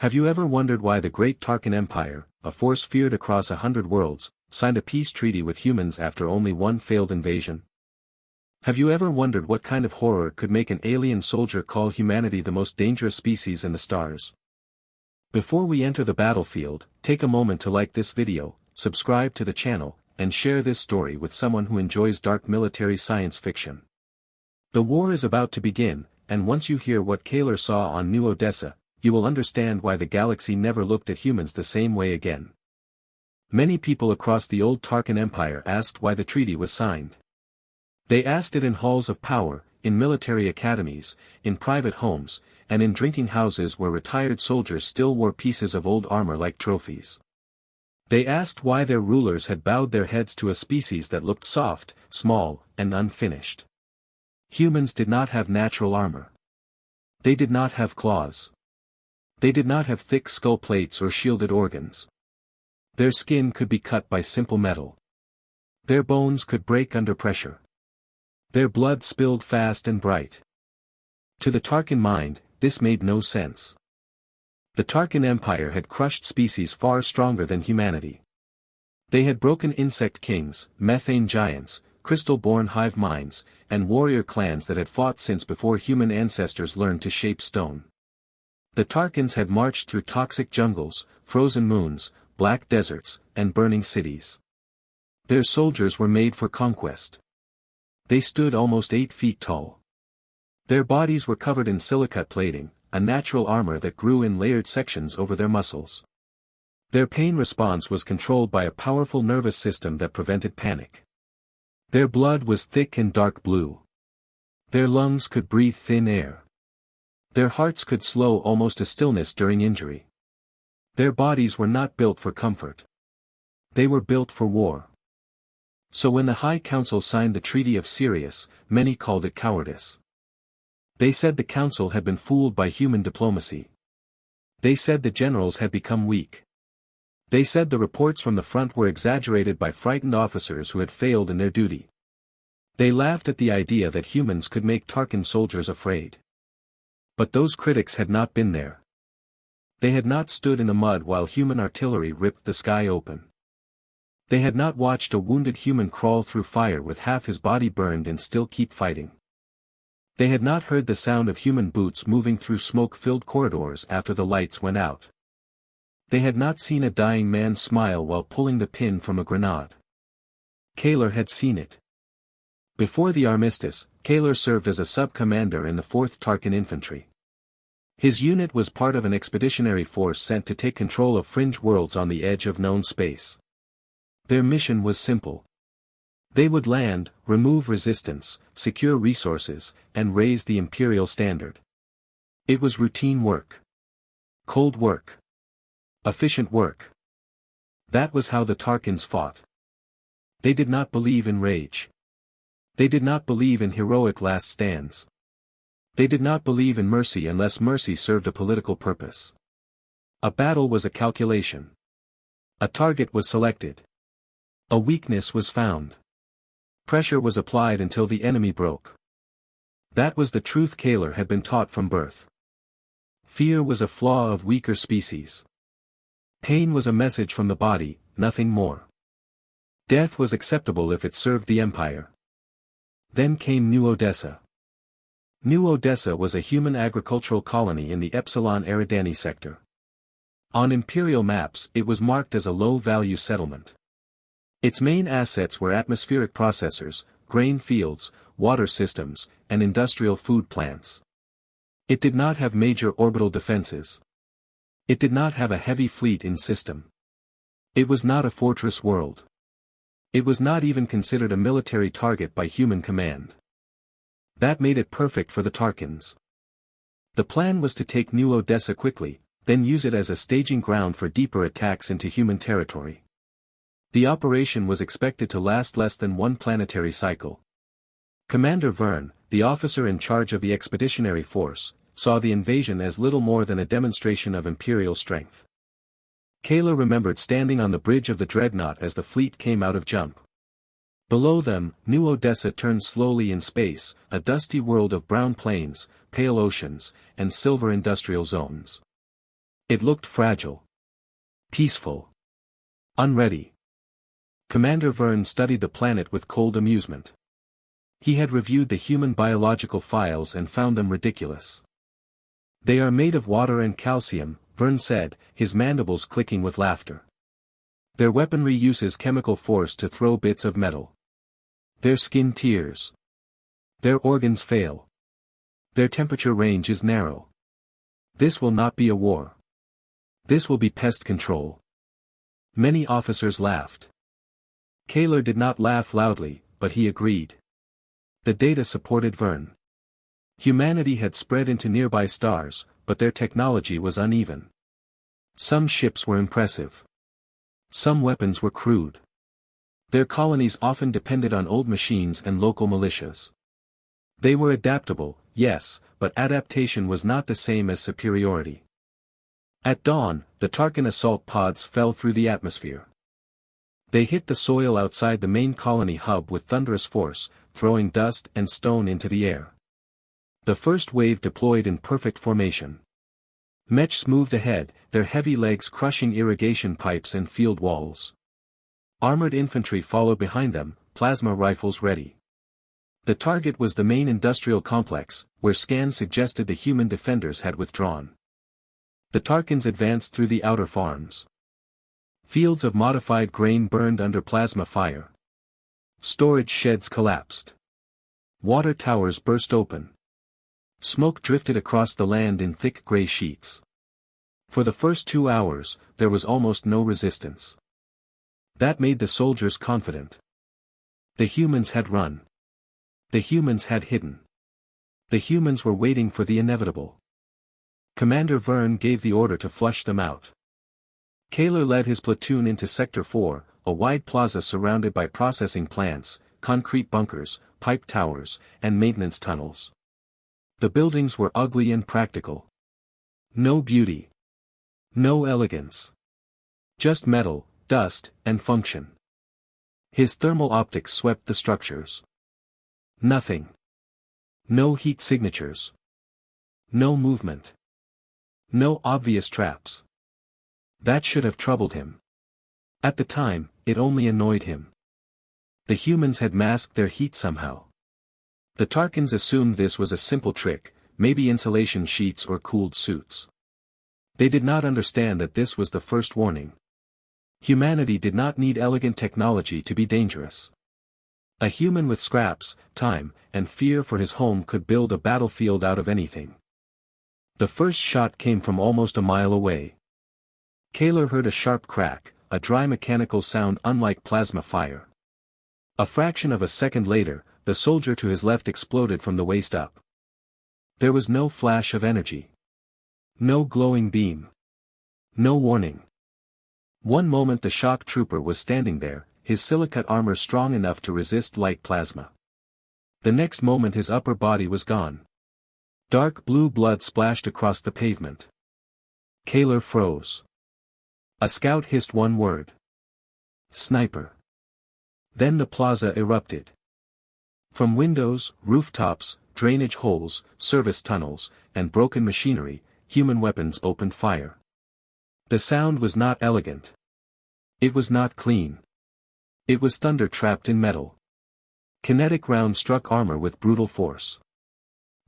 Have you ever wondered why the Great Tarkin Empire, a force feared across 100 worlds, signed a peace treaty with humans after only one failed invasion? Have you ever wondered what kind of horror could make an alien soldier call humanity the most dangerous species in the stars? Before we enter the battlefield, take a moment to like this video, subscribe to the channel, and share this story with someone who enjoys dark military science fiction. The war is about to begin, and once you hear what Kaler saw on New Odessa, you will understand why the galaxy never looked at humans the same way again. Many people across the old Tarkin Empire asked why the treaty was signed. They asked it in halls of power, in military academies, in private homes, and in drinking houses where retired soldiers still wore pieces of old armor like trophies. They asked why their rulers had bowed their heads to a species that looked soft, small, and unfinished. Humans did not have natural armor. They did not have claws. They did not have thick skull plates or shielded organs. Their skin could be cut by simple metal. Their bones could break under pressure. Their blood spilled fast and bright. To the Tarkin mind, this made no sense. The Tarkin Empire had crushed species far stronger than humanity. They had broken insect kings, methane giants, crystal-born hive minds, and warrior clans that had fought since before human ancestors learned to shape stone. The Tarkins had marched through toxic jungles, frozen moons, black deserts, and burning cities. Their soldiers were made for conquest. They stood almost 8 feet tall. Their bodies were covered in silicate plating, a natural armor that grew in layered sections over their muscles. Their pain response was controlled by a powerful nervous system that prevented panic. Their blood was thick and dark blue. Their lungs could breathe thin air. Their hearts could slow almost to stillness during injury. Their bodies were not built for comfort. They were built for war. So when the High Council signed the Treaty of Sirius, many called it cowardice. They said the Council had been fooled by human diplomacy. They said the generals had become weak. They said the reports from the front were exaggerated by frightened officers who had failed in their duty. They laughed at the idea that humans could make Tarkin soldiers afraid. But those critics had not been there. They had not stood in the mud while human artillery ripped the sky open. They had not watched a wounded human crawl through fire with half his body burned and still keep fighting. They had not heard the sound of human boots moving through smoke-filled corridors after the lights went out. They had not seen a dying man smile while pulling the pin from a grenade. Kaler had seen it. Before the armistice, Kaler served as a sub-commander in the 4th Tarkin Infantry. His unit was part of an expeditionary force sent to take control of fringe worlds on the edge of known space. Their mission was simple. They would land, remove resistance, secure resources, and raise the imperial standard. It was routine work. Cold work. Efficient work. That was how the Tarkins fought. They did not believe in rage. They did not believe in heroic last stands. They did not believe in mercy unless mercy served a political purpose. A battle was a calculation. A target was selected. A weakness was found. Pressure was applied until the enemy broke. That was the truth Kaler had been taught from birth. Fear was a flaw of weaker species. Pain was a message from the body, nothing more. Death was acceptable if it served the Empire. Then came New Odessa. New Odessa was a human agricultural colony in the Epsilon Eridani sector. On imperial maps it was marked as a low-value settlement. Its main assets were atmospheric processors, grain fields, water systems, and industrial food plants. It did not have major orbital defenses. It did not have a heavy fleet in system. It was not a fortress world. It was not even considered a military target by human command. That made it perfect for the Tarkins. The plan was to take New Odessa quickly, then use it as a staging ground for deeper attacks into human territory. The operation was expected to last less than one planetary cycle. Commander Verne, the officer in charge of the expeditionary force, saw the invasion as little more than a demonstration of imperial strength. Kaler remembered standing on the bridge of the dreadnought as the fleet came out of jump. Below them, New Odessa turned slowly in space, a dusty world of brown plains, pale oceans, and silver industrial zones. It looked fragile. Peaceful. Unready. Commander Verne studied the planet with cold amusement. He had reviewed the human biological files and found them ridiculous. They are made of water and calcium, Verne said, his mandibles clicking with laughter. Their weaponry uses chemical force to throw bits of metal. Their skin tears. Their organs fail. Their temperature range is narrow. This will not be a war. This will be pest control. Many officers laughed. Kaler did not laugh loudly, but he agreed. The data supported Verne. Humanity had spread into nearby stars, but their technology was uneven. Some ships were impressive. Some weapons were crude. Their colonies often depended on old machines and local militias. They were adaptable, yes, but adaptation was not the same as superiority. At dawn, the Tarkin assault pods fell through the atmosphere. They hit the soil outside the main colony hub with thunderous force, throwing dust and stone into the air. The first wave deployed in perfect formation. Mechs moved ahead, their heavy legs crushing irrigation pipes and field walls. Armored infantry followed behind them, plasma rifles ready. The target was the main industrial complex, where scans suggested the human defenders had withdrawn. The Tarkins advanced through the outer farms. Fields of modified grain burned under plasma fire. Storage sheds collapsed. Water towers burst open. Smoke drifted across the land in thick gray sheets. For the first 2 hours, there was almost no resistance. That made the soldiers confident. The humans had run. The humans had hidden. The humans were waiting for the inevitable. Commander Verne gave the order to flush them out. Kaler led his platoon into Sector 4, a wide plaza surrounded by processing plants, concrete bunkers, pipe towers, and maintenance tunnels. The buildings were ugly and practical. No beauty. No elegance. Just metal, dust, and function. His thermal optics swept the structures. Nothing. No heat signatures. No movement. No obvious traps. That should have troubled him. At the time, it only annoyed him. The humans had masked their heat somehow. The Tarkins assumed this was a simple trick, maybe insulation sheets or cooled suits. They did not understand that this was the first warning. Humanity did not need elegant technology to be dangerous. A human with scraps, time, and fear for his home could build a battlefield out of anything. The first shot came from almost a mile away. Kaler heard a sharp crack, a dry mechanical sound unlike plasma fire. A fraction of a second later, the soldier to his left exploded from the waist up. There was no flash of energy. No glowing beam. No warning. One moment the shock trooper was standing there, his silicate armor strong enough to resist light plasma. The next moment his upper body was gone. Dark blue blood splashed across the pavement. Kaler froze. A scout hissed one word. Sniper. Then the plaza erupted. From windows, rooftops, drainage holes, service tunnels, and broken machinery, human weapons opened fire. The sound was not elegant. It was not clean. It was thunder trapped in metal. Kinetic rounds struck armor with brutal force.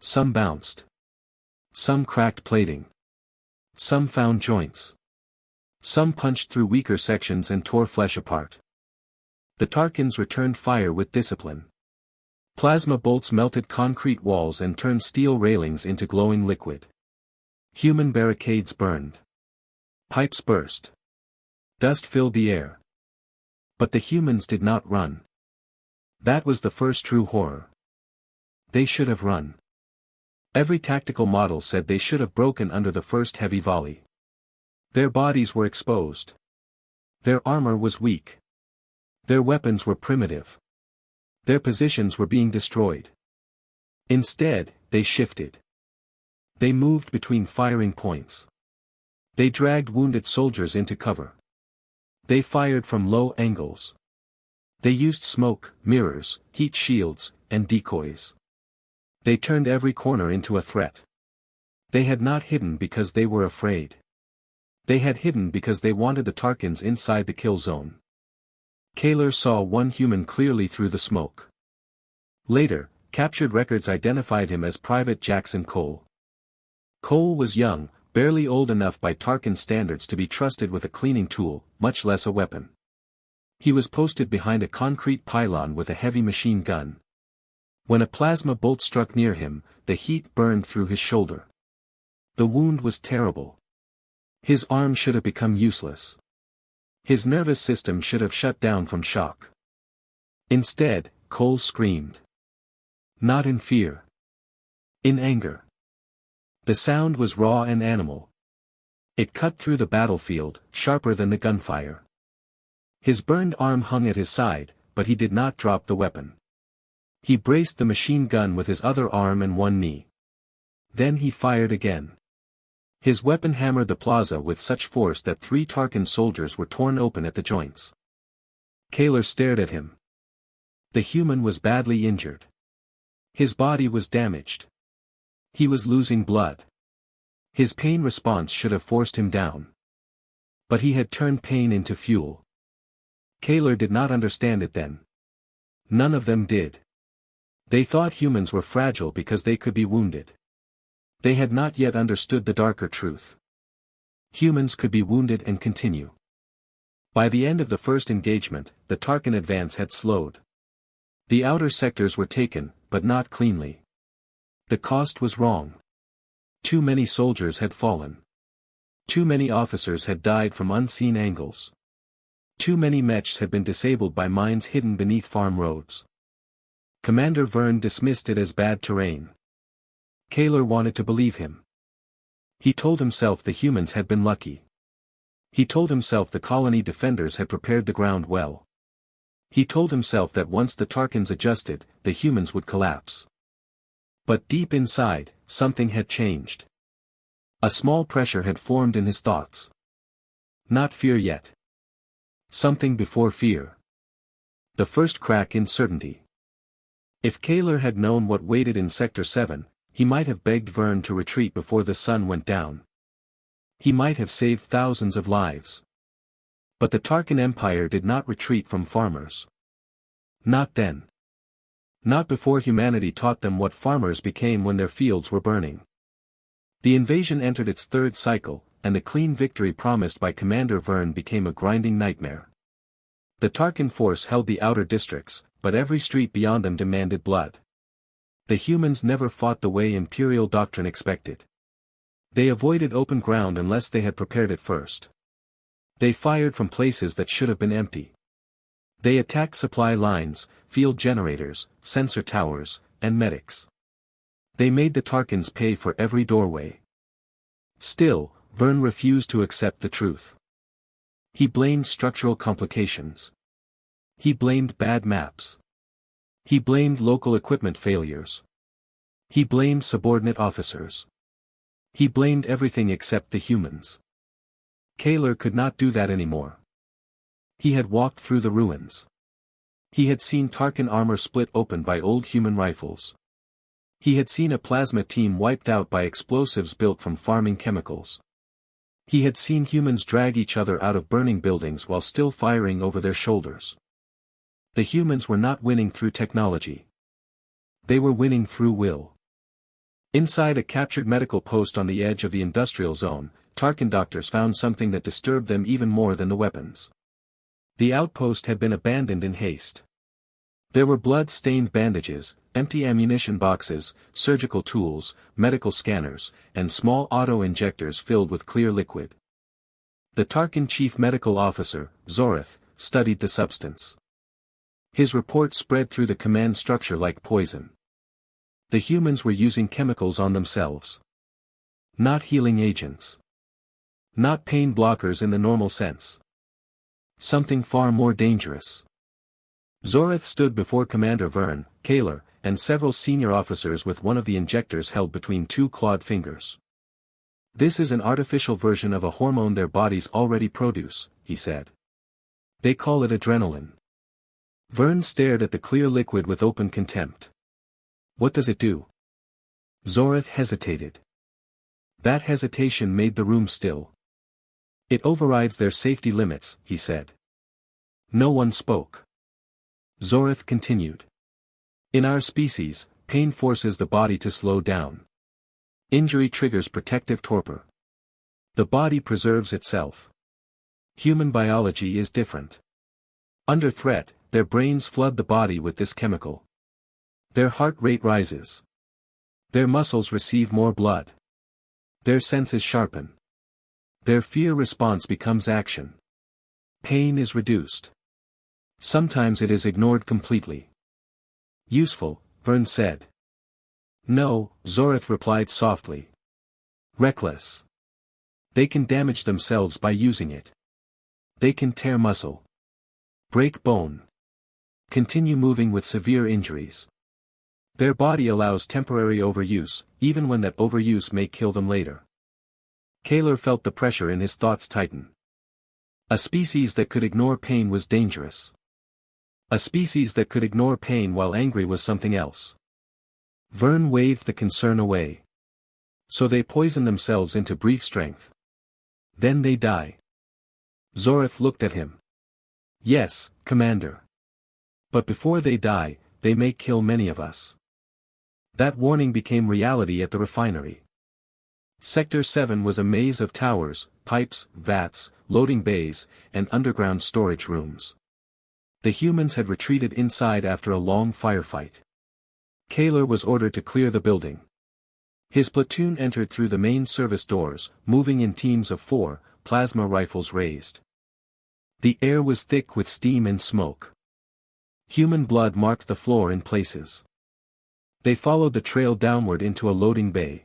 Some bounced. Some cracked plating. Some found joints. Some punched through weaker sections and tore flesh apart. The Tarkins returned fire with discipline. Plasma bolts melted concrete walls and turned steel railings into glowing liquid. Human barricades burned. Pipes burst. Dust filled the air. But the humans did not run. That was the first true horror. They should have run. Every tactical model said they should have broken under the first heavy volley. Their bodies were exposed. Their armor was weak. Their weapons were primitive. Their positions were being destroyed. Instead, they shifted. They moved between firing points. They dragged wounded soldiers into cover. They fired from low angles. They used smoke, mirrors, heat shields, and decoys. They turned every corner into a threat. They had not hidden because they were afraid. They had hidden because they wanted the Tarkins inside the kill zone. Kaler saw one human clearly through the smoke. Later, captured records identified him as Private Jackson Cole. Cole was young, barely old enough by Tarkin standards to be trusted with a cleaning tool, much less a weapon. He was posted behind a concrete pylon with a heavy machine gun. When a plasma bolt struck near him, the heat burned through his shoulder. The wound was terrible. His arm should have become useless. His nervous system should have shut down from shock. Instead, Cole screamed. Not in fear. In anger. The sound was raw and animal. It cut through the battlefield, sharper than the gunfire. His burned arm hung at his side, but he did not drop the weapon. He braced the machine gun with his other arm and one knee. Then he fired again. His weapon hammered the plaza with such force that 3 Tarkin soldiers were torn open at the joints. Kaler stared at him. The human was badly injured. His body was damaged. He was losing blood. His pain response should have forced him down. But he had turned pain into fuel. Kaler did not understand it then. None of them did. They thought humans were fragile because they could be wounded. They had not yet understood the darker truth. Humans could be wounded and continue. By the end of the first engagement, the Tarkin advance had slowed. The outer sectors were taken, but not cleanly. The cost was wrong. Too many soldiers had fallen. Too many officers had died from unseen angles. Too many mechs had been disabled by mines hidden beneath farm roads. Commander Verne dismissed it as bad terrain. Kaler wanted to believe him. He told himself the humans had been lucky. He told himself the colony defenders had prepared the ground well. He told himself that once the Tarkins adjusted, the humans would collapse. But deep inside, something had changed. A small pressure had formed in his thoughts. Not fear yet. Something before fear. The first crack in certainty. If Kaler had known what waited in Sector 7, he might have begged Verne to retreat before the sun went down. He might have saved thousands of lives. But the Tarkin Empire did not retreat from farmers. Not then. Not before humanity taught them what farmers became when their fields were burning. The invasion entered its 3rd cycle, and the clean victory promised by Commander Verne became a grinding nightmare. The Tarkin force held the outer districts, but every street beyond them demanded blood. The humans never fought the way Imperial doctrine expected. They avoided open ground unless they had prepared it first. They fired from places that should have been empty. They attacked supply lines, field generators, sensor towers, and medics. They made the Tarkins pay for every doorway. Still, Verne refused to accept the truth. He blamed structural complications. He blamed bad maps. He blamed local equipment failures. He blamed subordinate officers. He blamed everything except the humans. Kaler could not do that anymore. He had walked through the ruins. He had seen Tarkin armor split open by old human rifles. He had seen a plasma team wiped out by explosives built from farming chemicals. He had seen humans drag each other out of burning buildings while still firing over their shoulders. The humans were not winning through technology. They were winning through will. Inside a captured medical post on the edge of the industrial zone, Tarkin doctors found something that disturbed them even more than the weapons. The outpost had been abandoned in haste. There were blood-stained bandages, empty ammunition boxes, surgical tools, medical scanners, and small auto-injectors filled with clear liquid. The Tarkin chief medical officer, Zoreth, studied the substance. His report spread through the command structure like poison. The humans were using chemicals on themselves. Not healing agents. Not pain blockers in the normal sense. Something far more dangerous. Zoreth stood before Commander Verne, Kaler, and several senior officers with one of the injectors held between 2 clawed fingers. "This is an artificial version of a hormone their bodies already produce," he said. "They call it adrenaline." Verne stared at the clear liquid with open contempt. "What does it do?" Zoreth hesitated. That hesitation made the room still. It overrides their safety limits, he said. No one spoke. Zorith continued. In our species, pain forces the body to slow down. Injury triggers protective torpor. The body preserves itself. Human biology is different. Under threat, their brains flood the body with this chemical. Their heart rate rises. Their muscles receive more blood. Their senses sharpen. Their fear response becomes action. Pain is reduced. Sometimes it is ignored completely. Useful, Vern said. No, Zorith replied softly. Reckless. They can damage themselves by using it. They can tear muscle. Break bone. Continue moving with severe injuries. Their body allows temporary overuse, even when that overuse may kill them later. Kaler felt the pressure in his thoughts tighten. A species that could ignore pain was dangerous. A species that could ignore pain while angry was something else. Vern waved the concern away. So they poison themselves into brief strength. Then they die. Zorith looked at him. Yes, Commander. But before they die, they may kill many of us. That warning became reality at the refinery. Sector 7 was a maze of towers, pipes, vats, loading bays, and underground storage rooms. The humans had retreated inside after a long firefight. Kaler was ordered to clear the building. His platoon entered through the main service doors, moving in teams of 4, plasma rifles raised. The air was thick with steam and smoke. Human blood marked the floor in places. They followed the trail downward into a loading bay.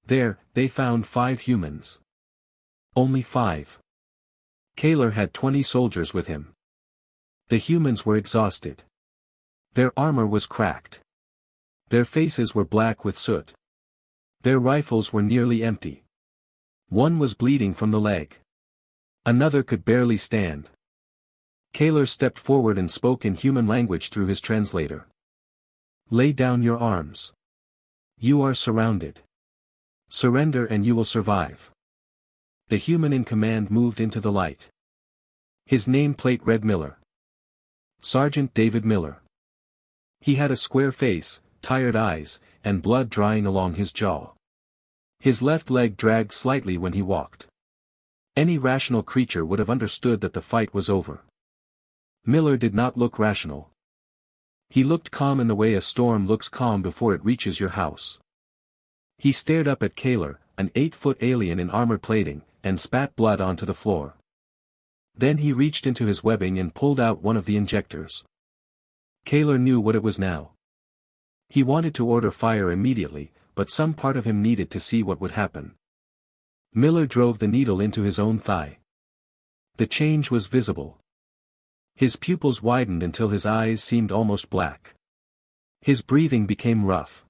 There, they found 5 humans. Only 5. Kaler had 20 soldiers with him. The humans were exhausted. Their armor was cracked. Their faces were black with soot. Their rifles were nearly empty. One was bleeding from the leg. Another could barely stand. Kaler stepped forward and spoke in human language through his translator. Lay down your arms. You are surrounded. Surrender and you will survive. The human in command moved into the light. His nameplate read Miller. Sergeant David Miller. He had a square face, tired eyes, and blood drying along his jaw. His left leg dragged slightly when he walked. Any rational creature would have understood that the fight was over. Miller did not look rational. He looked calm in the way a storm looks calm before it reaches your house. He stared up at Kaler, an 8-foot alien in armored plating, and spat blood onto the floor. Then he reached into his webbing and pulled out one of the injectors. Kaler knew what it was now. He wanted to order fire immediately, but some part of him needed to see what would happen. Miller drove the needle into his own thigh. The change was visible. His pupils widened until his eyes seemed almost black. His breathing became rough.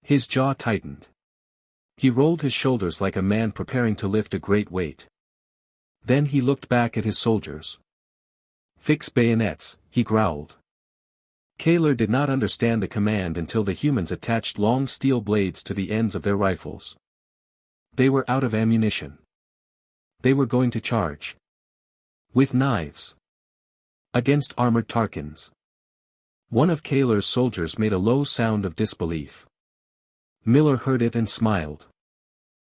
His jaw tightened. He rolled his shoulders like a man preparing to lift a great weight. Then he looked back at his soldiers. Fix bayonets, he growled. Kaler did not understand the command until the humans attached long steel blades to the ends of their rifles. They were out of ammunition. They were going to charge. With knives. Against armored Tarkins. One of Kaler's soldiers made a low sound of disbelief. Miller heard it and smiled.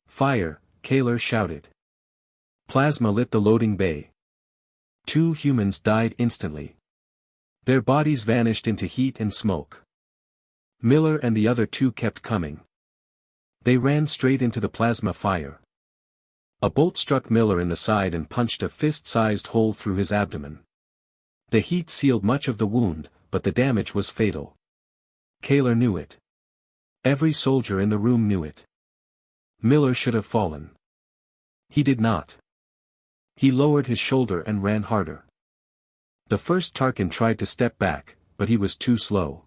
Fire, Kaler shouted. Plasma lit the loading bay. 2 humans died instantly. Their bodies vanished into heat and smoke. Miller and the other 2 kept coming. They ran straight into the plasma fire. A bolt struck Miller in the side and punched a fist-sized hole through his abdomen. The heat sealed much of the wound, but the damage was fatal. Kaler knew it. Every soldier in the room knew it. Miller should have fallen. He did not. He lowered his shoulder and ran harder. The first Tarkin tried to step back, but he was too slow.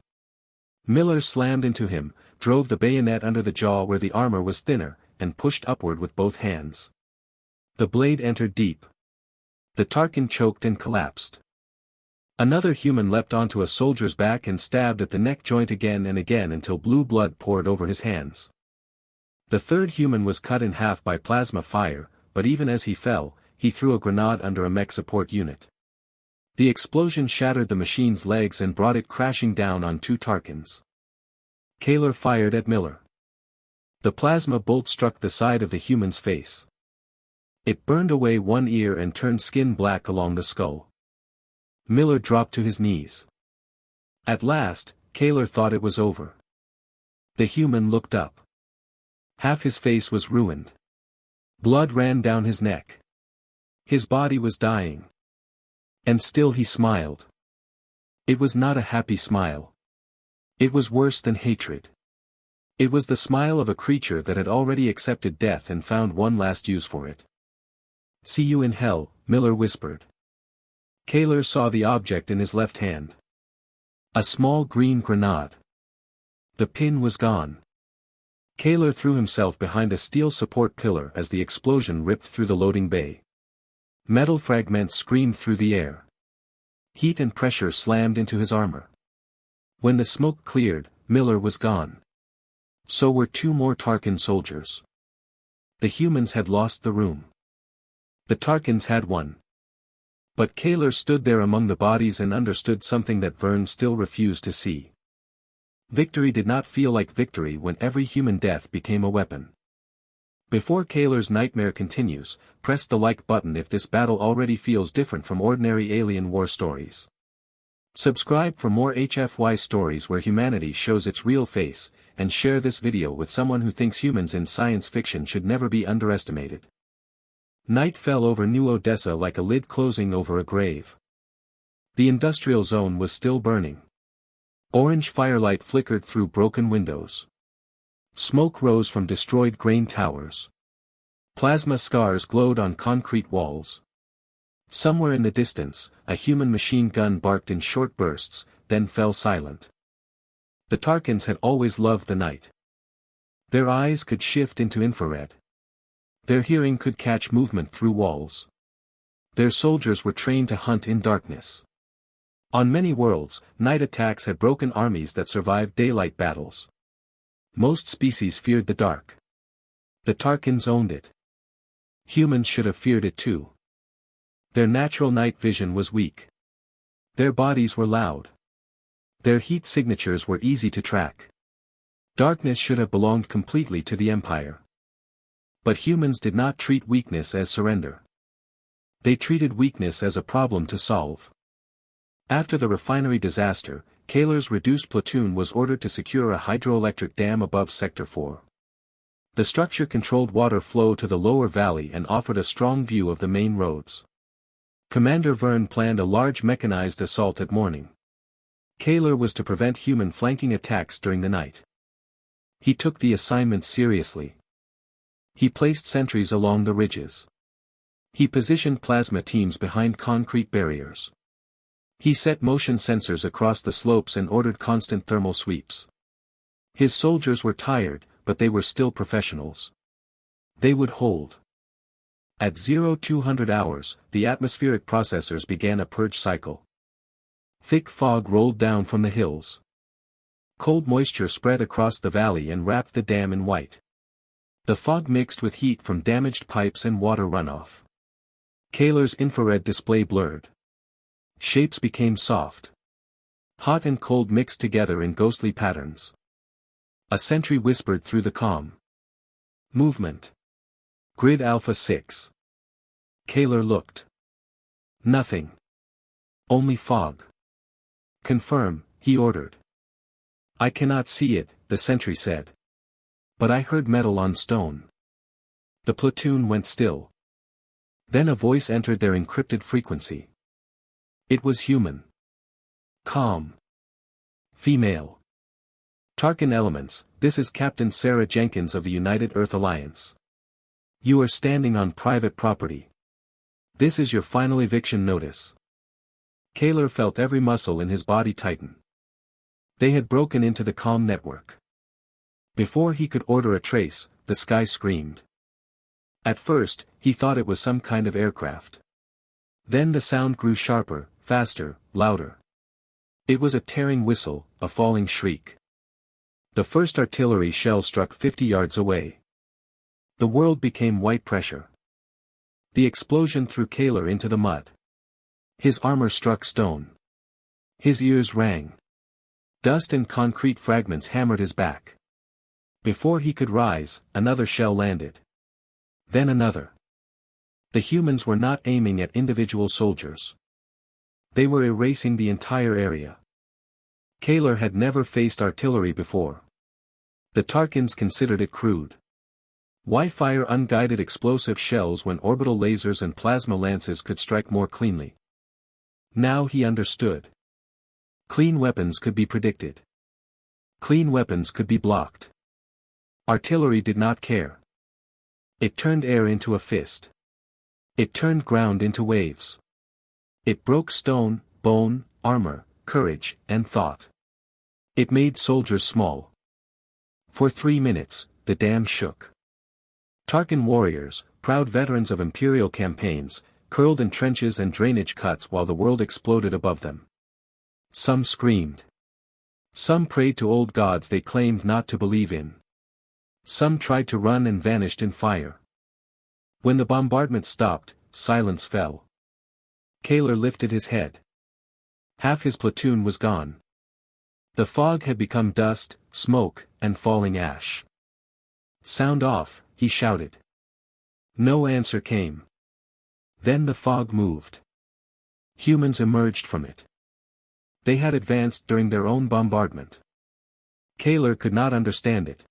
Miller slammed into him, drove the bayonet under the jaw where the armor was thinner, and pushed upward with both hands. The blade entered deep. The Tarkin choked and collapsed. Another human leapt onto a soldier's back and stabbed at the neck joint again and again until blue blood poured over his hands. The third human was cut in half by plasma fire, but even as he fell, he threw a grenade under a mech support unit. The explosion shattered the machine's legs and brought it crashing down on 2 Tarkins. Kaler fired at Miller. The plasma bolt struck the side of the human's face. It burned away one ear and turned skin black along the skull. Miller dropped to his knees. At last, Kaler thought it was over. The human looked up. Half his face was ruined. Blood ran down his neck. His body was dying. And still he smiled. It was not a happy smile. It was worse than hatred. It was the smile of a creature that had already accepted death and found one last use for it. "See you in hell," Miller whispered. Kaler saw the object in his left hand. A small green grenade. The pin was gone. Kaler threw himself behind a steel support pillar as the explosion ripped through the loading bay. Metal fragments screamed through the air. Heat and pressure slammed into his armor. When the smoke cleared, Miller was gone. So were 2 more Tarkin soldiers. The humans had lost the room. The Tarkins had won. But Kaler stood there among the bodies and understood something that Vern still refused to see. Victory did not feel like victory when every human death became a weapon. Before Kaler's nightmare continues, press the like button if this battle already feels different from ordinary alien war stories. Subscribe for more HFY stories where humanity shows its real face, and share this video with someone who thinks humans in science fiction should never be underestimated. Night fell over New Odessa like a lid closing over a grave. The industrial zone was still burning. Orange firelight flickered through broken windows. Smoke rose from destroyed grain towers. Plasma scars glowed on concrete walls. Somewhere in the distance, a human machine gun barked in short bursts, then fell silent. The Tarkins had always loved the night. Their eyes could shift into infrared. Their hearing could catch movement through walls. Their soldiers were trained to hunt in darkness. On many worlds, night attacks had broken armies that survived daylight battles. Most species feared the dark. The Tarkins owned it. Humans should have feared it too. Their natural night vision was weak. Their bodies were loud. Their heat signatures were easy to track. Darkness should have belonged completely to the Empire. But humans did not treat weakness as surrender. They treated weakness as a problem to solve. After the refinery disaster, Kaler's reduced platoon was ordered to secure a hydroelectric dam above Sector 4. The structure controlled water flow to the lower valley and offered a strong view of the main roads. Commander Vern planned a large mechanized assault at morning. Kaler was to prevent human flanking attacks during the night. He took the assignment seriously. He placed sentries along the ridges. He positioned plasma teams behind concrete barriers. He set motion sensors across the slopes and ordered constant thermal sweeps. His soldiers were tired, but they were still professionals. They would hold. At 0200 hours, the atmospheric processors began a purge cycle. Thick fog rolled down from the hills. Cold moisture spread across the valley and wrapped the dam in white. The fog mixed with heat from damaged pipes and water runoff. Kaler's infrared display blurred. Shapes became soft. Hot and cold mixed together in ghostly patterns. A sentry whispered through the calm. Movement. Grid Alpha 6. Kaler looked. Nothing. Only fog. Confirm, he ordered. I cannot see it, the sentry said. But I heard metal on stone. The platoon went still. Then a voice entered their encrypted frequency. It was human. Calm. Female. Tarkin elements, this is Captain Sarah Jenkins of the United Earth Alliance. You are standing on private property. This is your final eviction notice. Kaler felt every muscle in his body tighten. They had broken into the comm network. Before he could order a trace, the sky screamed. At first, he thought it was some kind of aircraft. Then the sound grew sharper, faster, louder. It was a tearing whistle, a falling shriek. The first artillery shell struck 50 yards away. The world became white pressure. The explosion threw Kaler into the mud. His armor struck stone. His ears rang. Dust and concrete fragments hammered his back. Before he could rise, another shell landed. Then another. The humans were not aiming at individual soldiers. They were erasing the entire area. Kaler had never faced artillery before. The Tarkans considered it crude. Why fire unguided explosive shells when orbital lasers and plasma lances could strike more cleanly? Now he understood. Clean weapons could be predicted. Clean weapons could be blocked. Artillery did not care. It turned air into a fist. It turned ground into waves. It broke stone, bone, armor, courage, and thought. It made soldiers small. For 3 minutes, the dam shook. Tarkan warriors, proud veterans of imperial campaigns, curled in trenches and drainage cuts while the world exploded above them. Some screamed. Some prayed to old gods they claimed not to believe in. Some tried to run and vanished in fire. When the bombardment stopped, silence fell. Kaler lifted his head. Half his platoon was gone. The fog had become dust, smoke, and falling ash. "Sound off," he shouted. No answer came. Then the fog moved. Humans emerged from it. They had advanced during their own bombardment. Kaler could not understand it.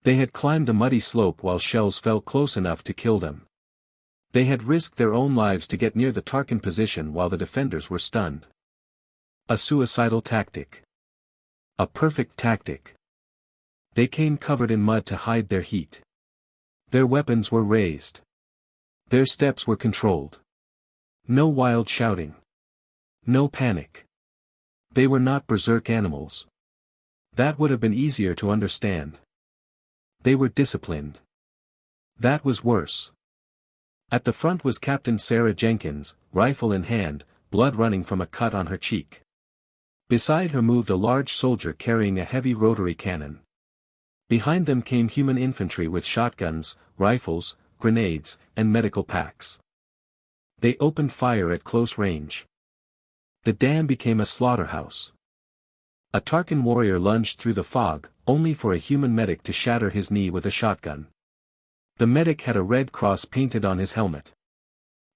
They had climbed the muddy slope while shells fell close enough to kill them. They had risked their own lives to get near the Tarkan position while the defenders were stunned. A suicidal tactic. A perfect tactic. They came covered in mud to hide their heat. Their weapons were raised. Their steps were controlled. No wild shouting. No panic. They were not berserk animals. That would have been easier to understand. They were disciplined. That was worse. At the front was Captain Sarah Jenkins, rifle in hand, blood running from a cut on her cheek. Beside her moved a large soldier carrying a heavy rotary cannon. Behind them came human infantry with shotguns, rifles, grenades, and medical packs. They opened fire at close range. The dam became a slaughterhouse. A Tarkan warrior lunged through the fog, only for a human medic to shatter his knee with a shotgun. The medic had a red cross painted on his helmet.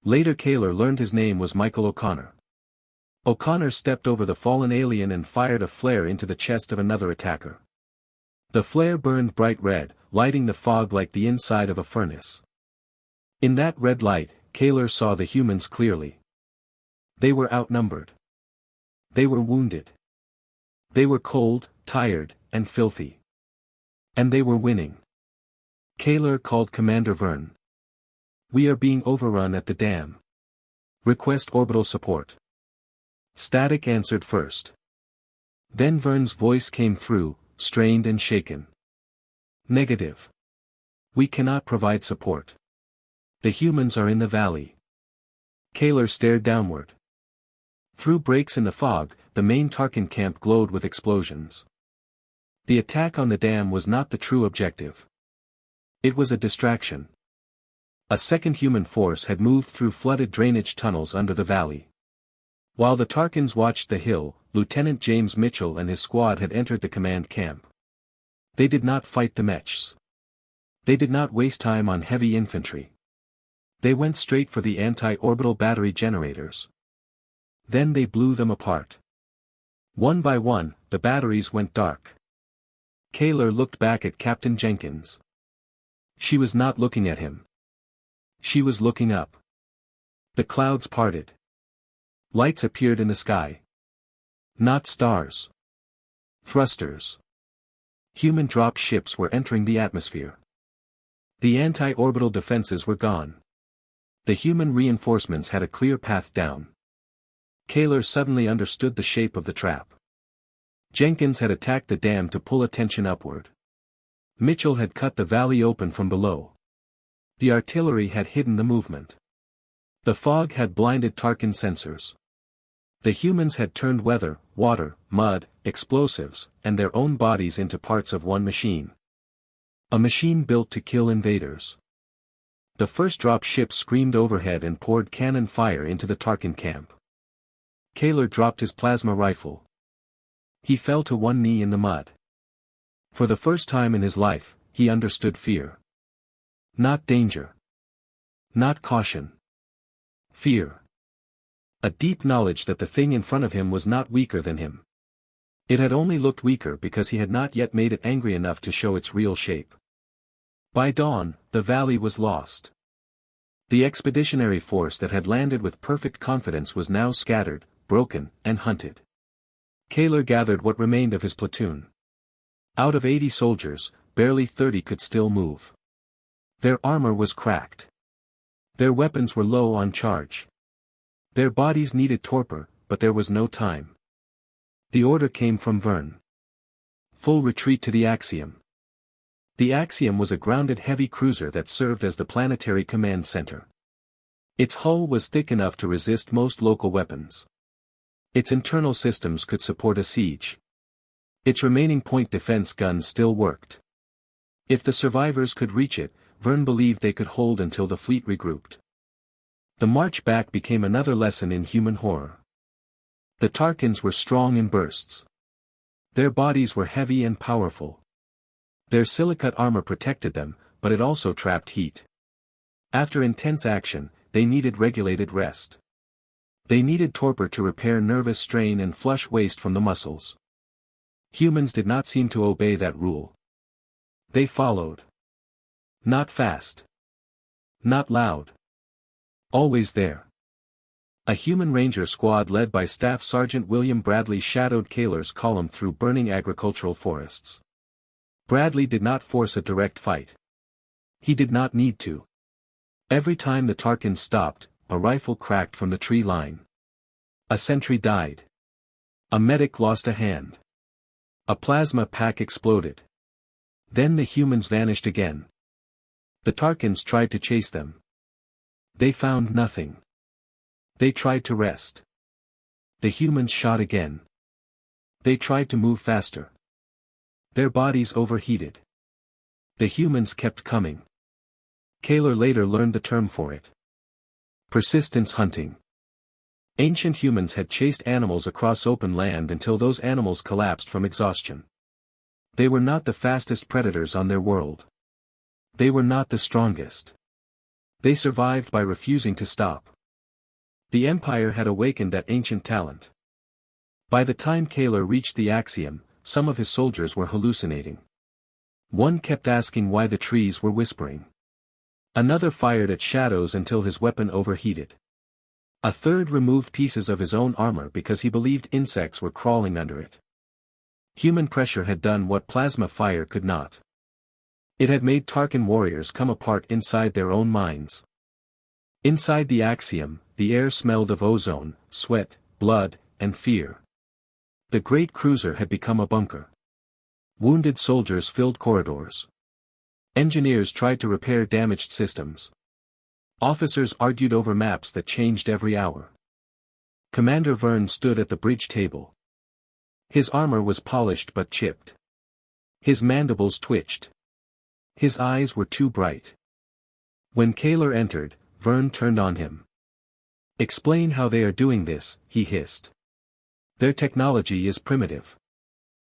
Later Kaler learned his name was Michael O'Connor. O'Connor stepped over the fallen alien and fired a flare into the chest of another attacker. The flare burned bright red, lighting the fog like the inside of a furnace. In that red light, Kaler saw the humans clearly. They were outnumbered. They were wounded. They were cold, tired, and filthy. And they were winning. Kaler called Commander Verne. "We are being overrun at the dam. Request orbital support." Static answered first. Then Verne's voice came through, strained and shaken. "Negative. We cannot provide support. The humans are in the valley." Kaler stared downward. Through breaks in the fog, the main Tarkan camp glowed with explosions. The attack on the dam was not the true objective. It was a distraction. A second human force had moved through flooded drainage tunnels under the valley. While the Tarkans watched the hill, Lieutenant James Mitchell and his squad had entered the command camp. They did not fight the Mechs. They did not waste time on heavy infantry. They went straight for the anti-orbital battery generators. Then they blew them apart. One by one, the batteries went dark. Kaler looked back at Captain Jenkins. She was not looking at him. She was looking up. The clouds parted. Lights appeared in the sky. Not stars. Thrusters. Human drop ships were entering the atmosphere. The anti-orbital defenses were gone. The human reinforcements had a clear path down. Kaler suddenly understood the shape of the trap. Jenkins had attacked the dam to pull attention upward. Mitchell had cut the valley open from below. The artillery had hidden the movement. The fog had blinded Tarkan sensors. The humans had turned weather, water, mud, explosives, and their own bodies into parts of one machine. A machine built to kill invaders. The first drop ship screamed overhead and poured cannon fire into the Tarkin camp. Kaler dropped his plasma rifle. He fell to one knee in the mud. For the first time in his life, he understood fear. Not danger. Not caution. Fear. A deep knowledge that the thing in front of him was not weaker than him. It had only looked weaker because he had not yet made it angry enough to show its real shape. By dawn, the valley was lost. The expeditionary force that had landed with perfect confidence was now scattered, broken, and hunted. Kaler gathered what remained of his platoon. Out of 80 soldiers, barely 30 could still move. Their armor was cracked. Their weapons were low on charge. Their bodies needed torpor, but there was no time. The order came from Vern. Full retreat to the Axiom. The Axiom was a grounded heavy cruiser that served as the planetary command center. Its hull was thick enough to resist most local weapons. Its internal systems could support a siege. Its remaining point defense guns still worked. If the survivors could reach it, Vern believed they could hold until the fleet regrouped. The march back became another lesson in human horror. The Tarkins were strong in bursts. Their bodies were heavy and powerful. Their silicate armor protected them, but it also trapped heat. After intense action, they needed regulated rest. They needed torpor to repair nervous strain and flush waste from the muscles. Humans did not seem to obey that rule. They followed. Not fast. Not loud. Always there. A human ranger squad led by Staff Sergeant William Bradley shadowed Kaler's column through burning agricultural forests. Bradley did not force a direct fight. He did not need to. Every time the Tarkins stopped, a rifle cracked from the tree line. A sentry died. A medic lost a hand. A plasma pack exploded. Then the humans vanished again. The Tarkins tried to chase them. They found nothing. They tried to rest. The humans shot again. They tried to move faster. Their bodies overheated. The humans kept coming. Kaler later learned the term for it. Persistence hunting. Ancient humans had chased animals across open land until those animals collapsed from exhaustion. They were not the fastest predators on their world. They were not the strongest. They survived by refusing to stop. The Empire had awakened that ancient talent. By the time Kaler reached the Axiom, some of his soldiers were hallucinating. One kept asking why the trees were whispering. Another fired at shadows until his weapon overheated. A third removed pieces of his own armor because he believed insects were crawling under it. Human pressure had done what plasma fire could not. It had made Tarkin warriors come apart inside their own minds. Inside the Axiom, the air smelled of ozone, sweat, blood, and fear. The great cruiser had become a bunker. Wounded soldiers filled corridors. Engineers tried to repair damaged systems. Officers argued over maps that changed every hour. Commander Vern stood at the bridge table. His armor was polished but chipped. His mandibles twitched. His eyes were too bright. When Kaler entered, Vern turned on him. "Explain how they are doing this," he hissed. "Their technology is primitive.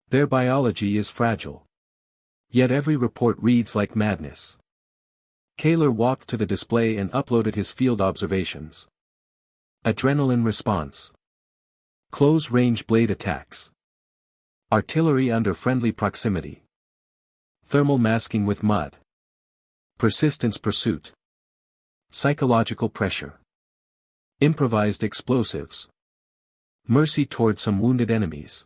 Their biology is fragile. Yet every report reads like madness." Kaler walked to the display and uploaded his field observations. Adrenaline response. Close-range blade attacks. Artillery under friendly proximity. Thermal masking with mud. Persistence pursuit. Psychological pressure. Improvised explosives. Mercy toward some wounded enemies.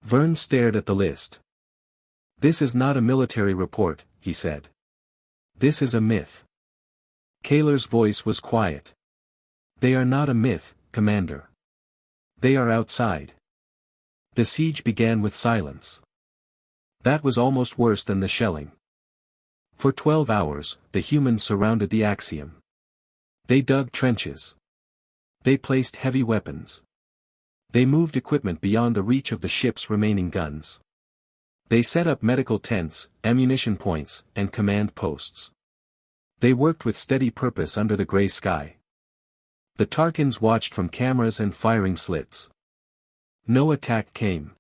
Vern stared at the list. "This is not a military report," he said. "This is a myth." Kaler's voice was quiet. "They are not a myth, Commander. They are outside." The siege began with silence. That was almost worse than the shelling. For 12 hours, the humans surrounded the Axiom. They dug trenches. They placed heavy weapons. They moved equipment beyond the reach of the ship's remaining guns. They set up medical tents, ammunition points, and command posts. They worked with steady purpose under the gray sky. The Tarkins watched from cameras and firing slits. No attack came.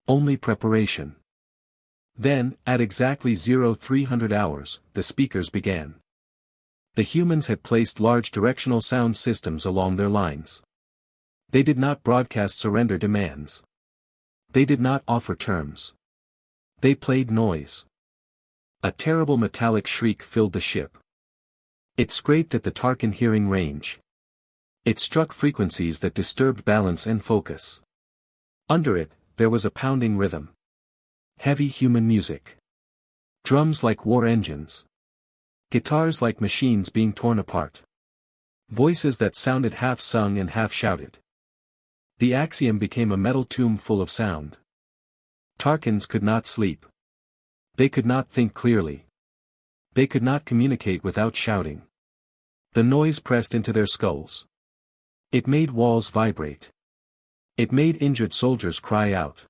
Only preparation. Then, at exactly 0300 hours, the speakers began. The humans had placed large directional sound systems along their lines. They did not broadcast surrender demands. They did not offer terms. They played noise. A terrible metallic shriek filled the ship. It scraped at the Tarkin hearing range. It struck frequencies that disturbed balance and focus. Under it, there was a pounding rhythm. Heavy human music. Drums like war engines. Guitars like machines being torn apart. Voices that sounded half sung and half shouted. The Axiom became a metal tomb full of sound. Tarkins could not sleep. They could not think clearly. They could not communicate without shouting. The noise pressed into their skulls. It made walls vibrate. It made injured soldiers cry out.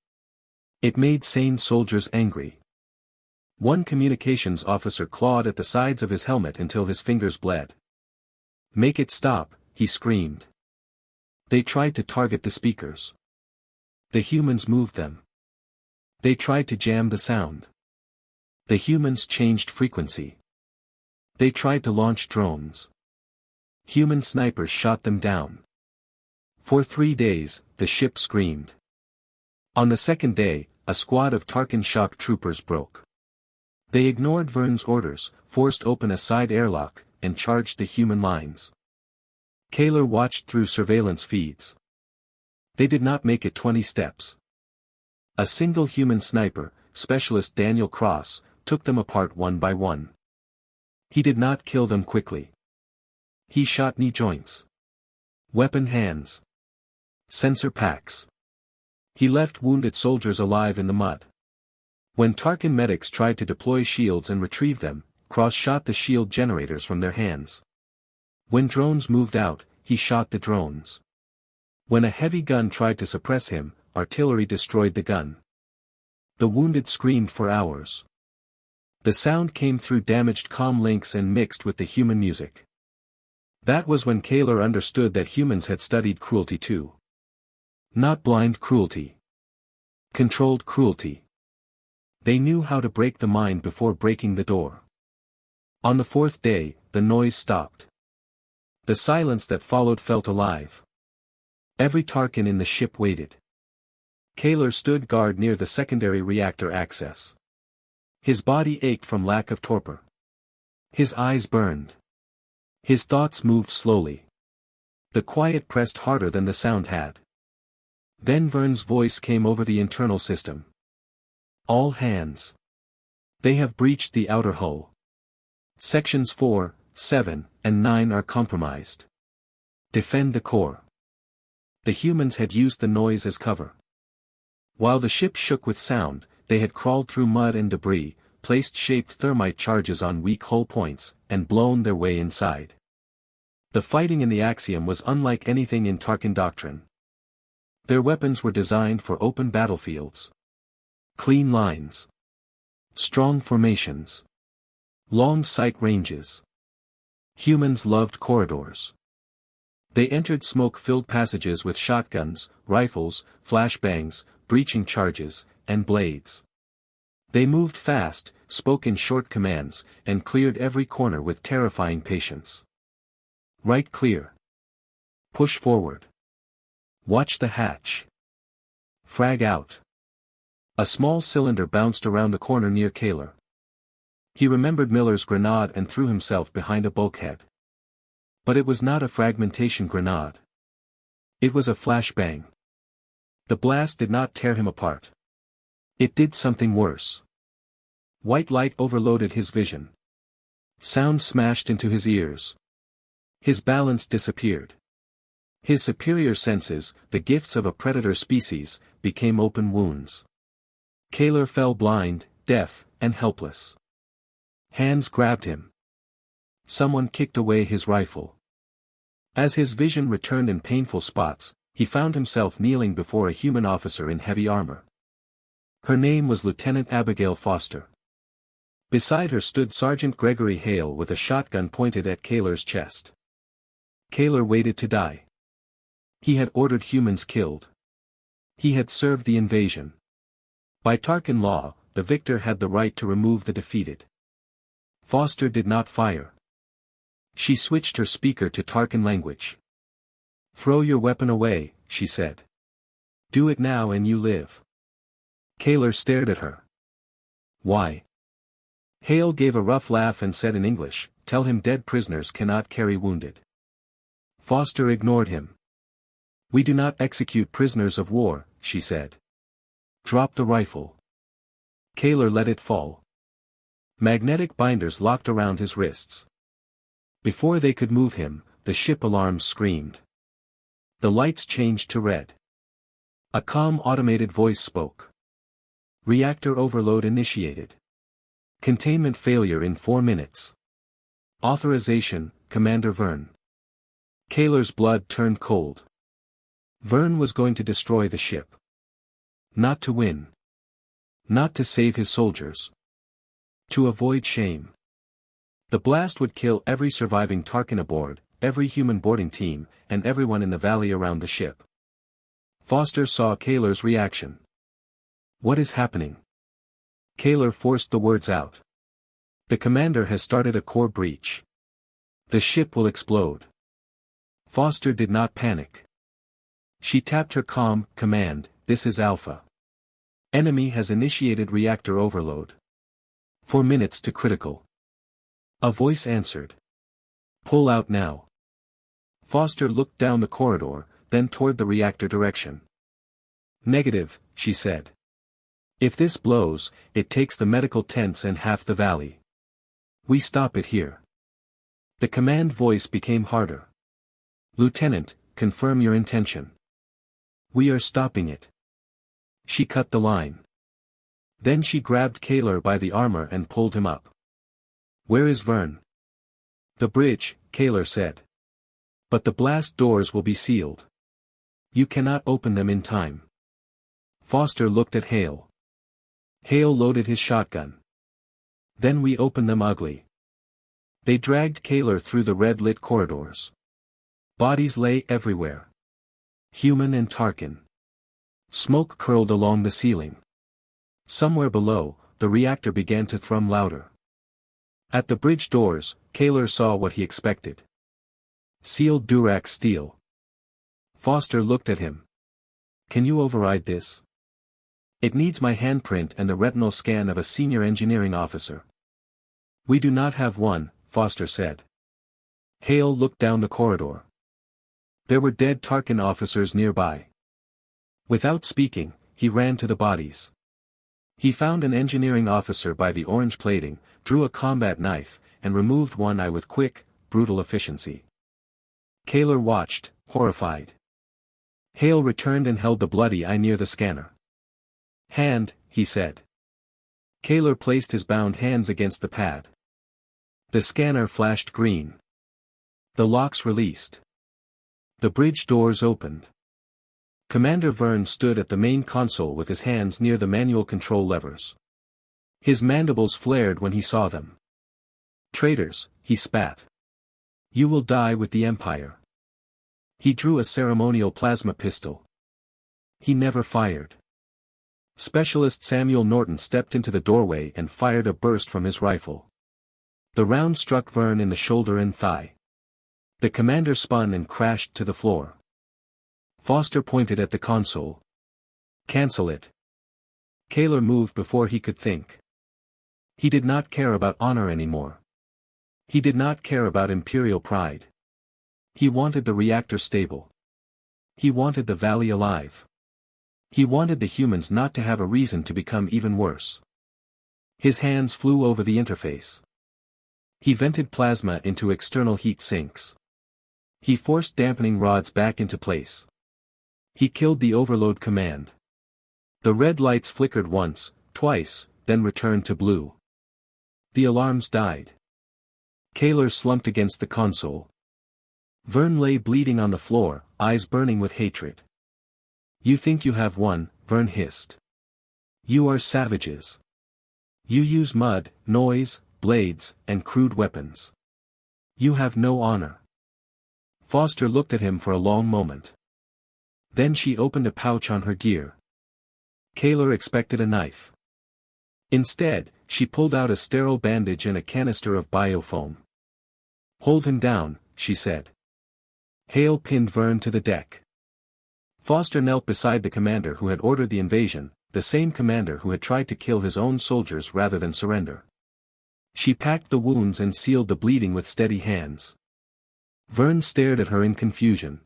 It made sane soldiers angry. One communications officer clawed at the sides of his helmet until his fingers bled. "Make it stop," he screamed. They tried to target the speakers. The humans moved them. They tried to jam the sound. The humans changed frequency. They tried to launch drones. Human snipers shot them down. For 3 days, the ship screamed. On the second day, a squad of Tarkin shock troopers broke. They ignored Vern's orders, forced open a side airlock, and charged the human lines. Kaler watched through surveillance feeds. They did not make it 20 steps. A single human sniper, Specialist Daniel Cross, took them apart one by one. He did not kill them quickly. He shot knee joints. Weapon hands. Sensor packs. He left wounded soldiers alive in the mud. When Tarkin medics tried to deploy shields and retrieve them, Cross shot the shield generators from their hands. When drones moved out, he shot the drones. When a heavy gun tried to suppress him, artillery destroyed the gun. The wounded screamed for hours. The sound came through damaged comm links and mixed with the human music. That was when Kaler understood that humans had studied cruelty too. Not blind cruelty. Controlled cruelty. They knew how to break the mind before breaking the door. On the 4th day, the noise stopped. The silence that followed felt alive. Every Tarkin in the ship waited. Kaler stood guard near the secondary reactor access. His body ached from lack of torpor. His eyes burned. His thoughts moved slowly. The quiet pressed harder than the sound had. Then Vern's voice came over the internal system. "All hands. They have breached the outer hull. Sections 4, 7, and 9 are compromised. Defend the core." The humans had used the noise as cover. While the ship shook with sound, they had crawled through mud and debris, placed shaped thermite charges on weak hull points, and blown their way inside. The fighting in the Axiom was unlike anything in Tarkin doctrine. Their weapons were designed for open battlefields. Clean lines. Strong formations. Long sight ranges. Humans loved corridors. They entered smoke-filled passages with shotguns, rifles, flashbangs, breaching charges, and blades. They moved fast, spoke in short commands, and cleared every corner with terrifying patience. Right clear. Push forward. Watch the hatch. Frag out. A small cylinder bounced around the corner near Kaler. He remembered Miller's grenade and threw himself behind a bulkhead. But it was not a fragmentation grenade. It was a flashbang. The blast did not tear him apart. It did something worse. White light overloaded his vision. Sound smashed into his ears. His balance disappeared. His superior senses, the gifts of a predator species, became open wounds. Kaler fell blind, deaf, and helpless. Hands grabbed him. Someone kicked away his rifle. As his vision returned in painful spots, he found himself kneeling before a human officer in heavy armor. Her name was Lieutenant Abigail Foster. Beside her stood Sergeant Gregory Hale with a shotgun pointed at Kaler's chest. Kaler waited to die. He had ordered humans killed. He had served the invasion. By Tarkin law, the victor had the right to remove the defeated. Foster did not fire. She switched her speaker to Tarkin language. "Throw your weapon away," she said. "Do it now and you live." Kaler stared at her. "Why?" Hale gave a rough laugh and said in English, "Tell him dead prisoners cannot carry wounded." Foster ignored him. "We do not execute prisoners of war," she said. "Drop the rifle." Kaler let it fall. Magnetic binders locked around his wrists. Before they could move him, the ship alarms screamed. The lights changed to red. A calm automated voice spoke. "Reactor overload initiated. Containment failure in 4 minutes. Authorization, Commander Verne." Kaler's blood turned cold. Verne was going to destroy the ship. Not to win. Not to save his soldiers. To avoid shame. The blast would kill every surviving Tarkin aboard, every human boarding team, and everyone in the valley around the ship. Foster saw Kaler's reaction. "What is happening?" Kaler forced the words out. "The commander has started a core breach. The ship will explode." Foster did not panic. She tapped her comm command, "This is Alpha. Enemy has initiated reactor overload. 4 minutes to critical." A voice answered. "Pull out now." Foster looked down the corridor, then toward the reactor direction. "Negative," she said. "If this blows, it takes the medical tents and half the valley. We stop it here." The command voice became harder. "Lieutenant, confirm your intention." "We are stopping it." She cut the line. Then she grabbed Kaler by the armor and pulled him up. "Where is Verne?" "The bridge," Kaler said. "But the blast doors will be sealed. You cannot open them in time." Foster looked at Hale. Hale loaded his shotgun. "Then we open them ugly." They dragged Kaler through the red-lit corridors. Bodies lay everywhere. Human and Tarkin. Smoke curled along the ceiling. Somewhere below, the reactor began to thrum louder. At the bridge doors, Kaler saw what he expected. Sealed Durac steel. Foster looked at him. "Can you override this?" "It needs my handprint and the retinal scan of a senior engineering officer." "We do not have one," Foster said. Hale looked down the corridor. There were dead Tarkin officers nearby. Without speaking, he ran to the bodies. He found an engineering officer by the orange plating, drew a combat knife, and removed one eye with quick, brutal efficiency. Kaler watched, horrified. Hale returned and held the bloody eye near the scanner. "Hand," he said. Kaler placed his bound hands against the pad. The scanner flashed green. The locks released. The bridge doors opened. Commander Verne stood at the main console with his hands near the manual control levers. His mandibles flared when he saw them. "Traitors," he spat. "You will die with the Empire." He drew a ceremonial plasma pistol. He never fired. Specialist Samuel Norton stepped into the doorway and fired a burst from his rifle. The round struck Verne in the shoulder and thigh. The commander spun and crashed to the floor. Foster pointed at the console. "Cancel it." Kaler moved before he could think. He did not care about honor anymore. He did not care about imperial pride. He wanted the reactor stable. He wanted the valley alive. He wanted the humans not to have a reason to become even worse. His hands flew over the interface. He vented plasma into external heat sinks. He forced dampening rods back into place. He killed the overload command. The red lights flickered once, twice, then returned to blue. The alarms died. Kaler slumped against the console. Verne lay bleeding on the floor, eyes burning with hatred. "You think you have won," Verne hissed. "You are savages. You use mud, noise, blades, and crude weapons. You have no honor. Foster looked at him for a long moment. Then she opened a pouch on her gear. Kaylor expected a knife. Instead, she pulled out a sterile bandage and a canister of biofoam. Hold him down, she said. Hale pinned Vern to the deck. Foster knelt beside the commander who had ordered the invasion, the same commander who had tried to kill his own soldiers rather than surrender. She packed the wounds and sealed the bleeding with steady hands. Vern stared at her in confusion.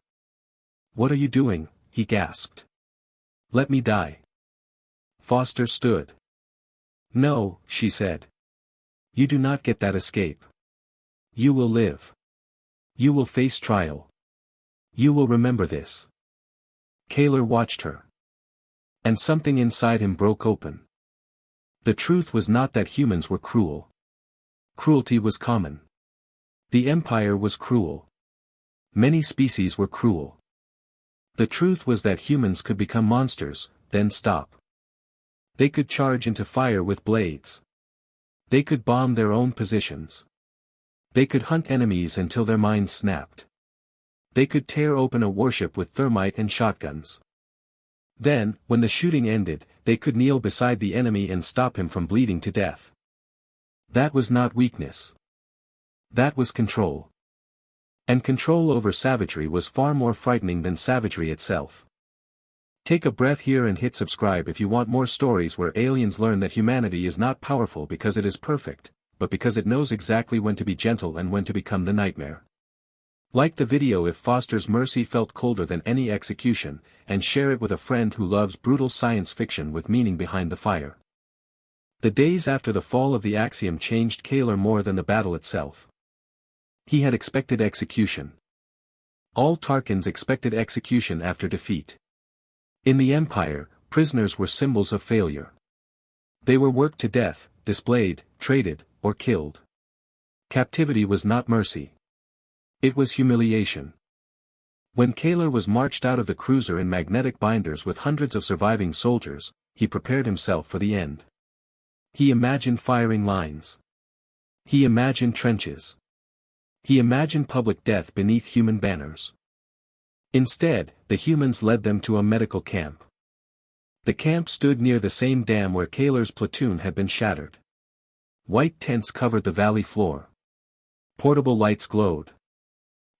What are you doing? He gasped. Let me die. Foster stood. No, she said. You do not get that escape. You will live. You will face trial. You will remember this. Kaylor watched her. And something inside him broke open. The truth was not that humans were cruel. Cruelty was common. The Empire was cruel. Many species were cruel. The truth was that humans could become monsters, then stop. They could charge into fire with blades. They could bomb their own positions. They could hunt enemies until their minds snapped. They could tear open a warship with thermite and shotguns. Then, when the shooting ended, they could kneel beside the enemy and stop him from bleeding to death. That was not weakness. That was control. And control over savagery was far more frightening than savagery itself. Take a breath here and hit subscribe if you want more stories where aliens learn that humanity is not powerful because it is perfect, but because it knows exactly when to be gentle and when to become the nightmare. Like the video if Foster's mercy felt colder than any execution, and share it with a friend who loves brutal science fiction with meaning behind the fire. The days after the fall of the Axiom changed Kaylor more than the battle itself. He had expected execution. All Tarkins expected execution after defeat. In the Empire, prisoners were symbols of failure. They were worked to death, displayed, traded, or killed. Captivity was not mercy. It was humiliation. When Kaylor was marched out of the cruiser in magnetic binders with hundreds of surviving soldiers, he prepared himself for the end. He imagined firing lines. He imagined trenches. He imagined public death beneath human banners. Instead, the humans led them to a medical camp. The camp stood near the same dam where Kaylor's platoon had been shattered. White tents covered the valley floor. Portable lights glowed.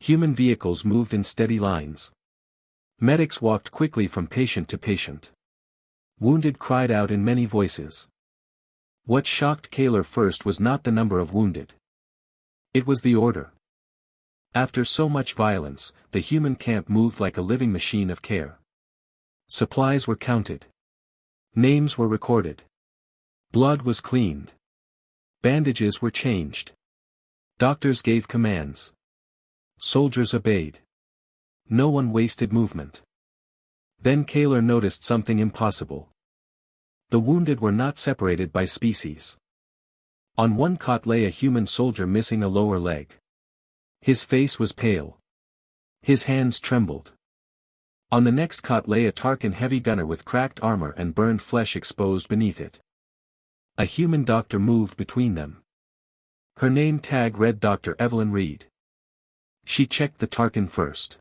Human vehicles moved in steady lines. Medics walked quickly from patient to patient. Wounded cried out in many voices. What shocked Kaylor first was not the number of wounded. It was the order. After so much violence, the human camp moved like a living machine of care. Supplies were counted. Names were recorded. Blood was cleaned. Bandages were changed. Doctors gave commands. Soldiers obeyed. No one wasted movement. Then Kaylor noticed something impossible. The wounded were not separated by species. On one cot lay a human soldier missing a lower leg. His face was pale. His hands trembled. On the next cot lay a Tarkin heavy gunner with cracked armor and burned flesh exposed beneath it. A human doctor moved between them. Her name tag read Dr. Evelyn Reed. She checked the Tarkin first.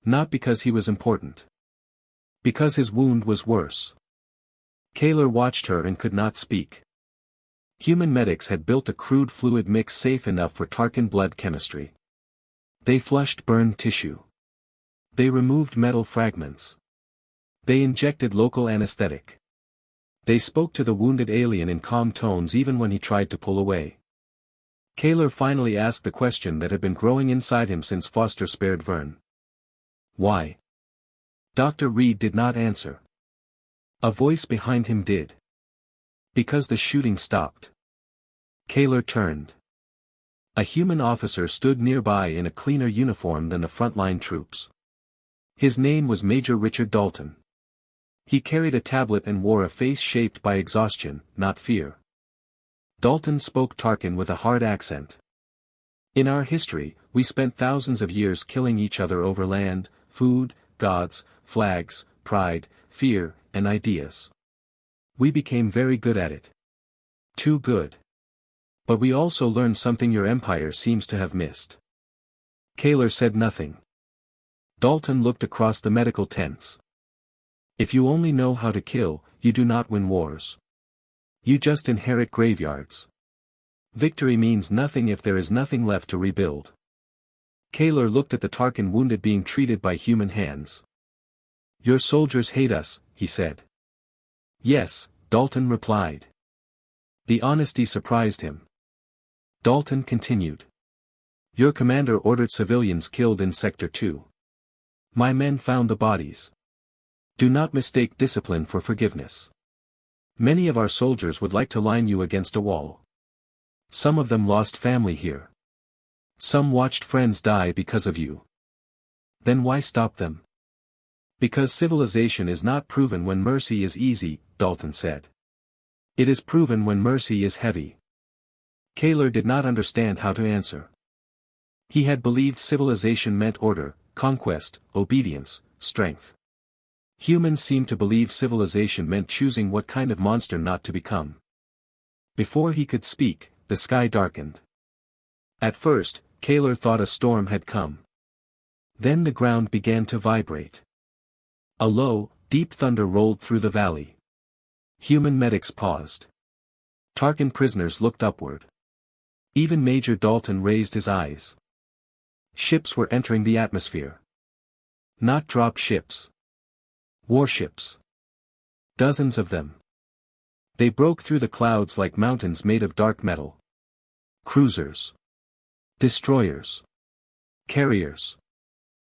Not because he was important. Because his wound was worse. Kaylor watched her and could not speak. Human medics had built a crude fluid mix safe enough for Tarkin blood chemistry. They flushed burned tissue. They removed metal fragments. They injected local anesthetic. They spoke to the wounded alien in calm tones even when he tried to pull away. Kaylor finally asked the question that had been growing inside him since Foster spared Vern. Why? Dr. Reed did not answer. A voice behind him did. Because the shooting stopped. Kaylor turned. A human officer stood nearby in a cleaner uniform than the frontline troops. His name was Major Richard Dalton. He carried a tablet and wore a face shaped by exhaustion, not fear. Dalton spoke Tarkin with a hard accent. In our history, we spent thousands of years killing each other over land, food, gods, flags, pride, fear, and ideas. We became very good at it. Too good. But we also learned something your empire seems to have missed. Kaler said nothing. Dalton looked across the medical tents. If you only know how to kill, you do not win wars. You just inherit graveyards. Victory means nothing if there is nothing left to rebuild. Kaler looked at the Tarkin wounded being treated by human hands. Your soldiers hate us, he said. Yes, Dalton replied. The honesty surprised him. Dalton continued. Your commander ordered civilians killed in Sector 2. My men found the bodies. Do not mistake discipline for forgiveness. Many of our soldiers would like to line you against a wall. Some of them lost family here. Some watched friends die because of you. Then why stop them? Because civilization is not proven when mercy is easy, Dalton said. It is proven when mercy is heavy. Kaler did not understand how to answer. He had believed civilization meant order, conquest, obedience, strength. Humans seemed to believe civilization meant choosing what kind of monster not to become. Before he could speak, the sky darkened. At first, Kaler thought a storm had come. Then the ground began to vibrate. A low, deep thunder rolled through the valley. Human medics paused. Tarkin prisoners looked upward. Even Major Dalton raised his eyes. Ships were entering the atmosphere. Not drop ships. Warships. Dozens of them. They broke through the clouds like mountains made of dark metal. Cruisers. Destroyers. Carriers.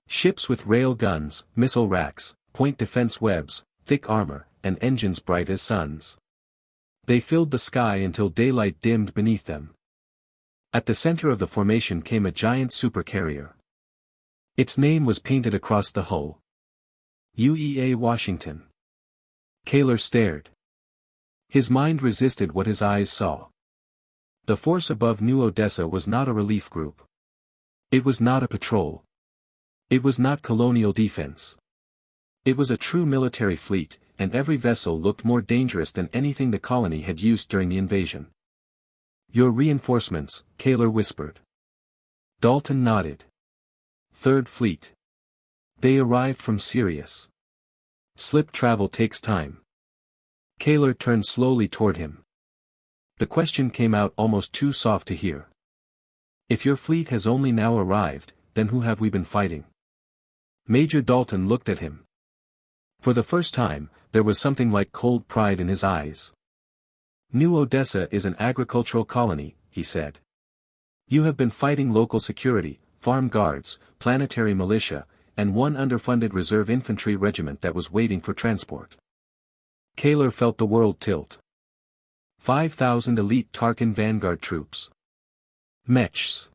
Ships with rail guns, missile racks, point defense webs, thick armor, and engines bright as suns. They filled the sky until daylight dimmed beneath them. At the center of the formation came a giant supercarrier. Its name was painted across the hull. UEA Washington. Kaler stared. His mind resisted what his eyes saw. The force above New Odessa was not a relief group. It was not a patrol. It was not colonial defense. It was a true military fleet, and every vessel looked more dangerous than anything the colony had used during the invasion. Your reinforcements, Kaler whispered. Dalton nodded. Third Fleet. They arrived from Sirius. Slip travel takes time. Kaler turned slowly toward him. The question came out almost too soft to hear. If your fleet has only now arrived, then who have we been fighting? Major Dalton looked at him. For the first time, there was something like cold pride in his eyes. New Odessa is an agricultural colony, he said. You have been fighting local security, farm guards, planetary militia, and one underfunded reserve infantry regiment that was waiting for transport. Kaler felt the world tilt. 5,000 elite Tarkin vanguard troops. Mechs.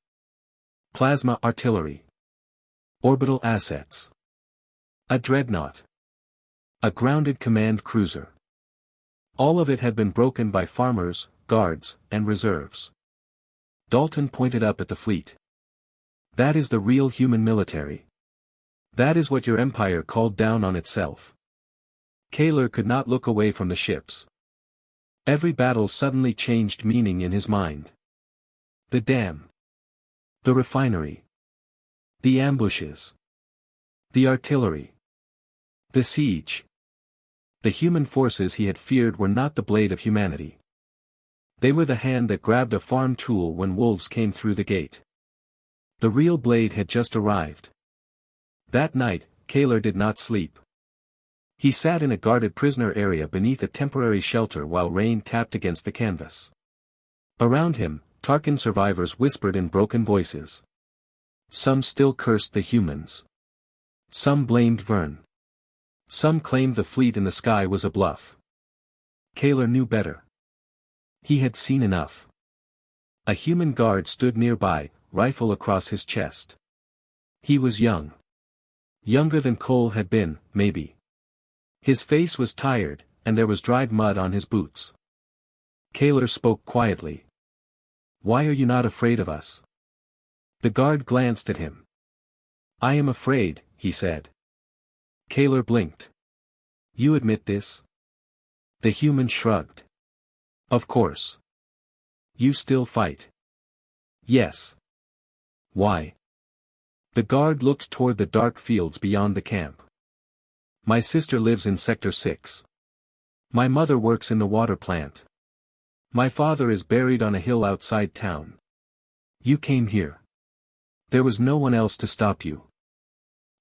Plasma artillery. Orbital assets. A dreadnought. A grounded command cruiser. All of it had been broken by farmers, guards, and reserves. Dalton pointed up at the fleet. That is the real human military. That is what your empire called down on itself. Kaler could not look away from the ships. Every battle suddenly changed meaning in his mind. The dam. The refinery. The ambushes. The artillery. The siege. The human forces he had feared were not the blade of humanity. They were the hand that grabbed a farm tool when wolves came through the gate. The real blade had just arrived. That night, Kaler did not sleep. He sat in a guarded prisoner area beneath a temporary shelter while rain tapped against the canvas. Around him, Tarkin survivors whispered in broken voices. Some still cursed the humans. Some blamed Vern. Some claimed the fleet in the sky was a bluff. Kaler knew better. He had seen enough. A human guard stood nearby, rifle across his chest. He was young. Younger than Cole had been, maybe. His face was tired, and there was dried mud on his boots. Kaler spoke quietly. Why are you not afraid of us? The guard glanced at him. I am afraid, he said. Kaler blinked. You admit this? The human shrugged. Of course. You still fight? Yes. Why? The guard looked toward the dark fields beyond the camp. My sister lives in Sector 6. My mother works in the water plant. My father is buried on a hill outside town. You came here. There was no one else to stop you.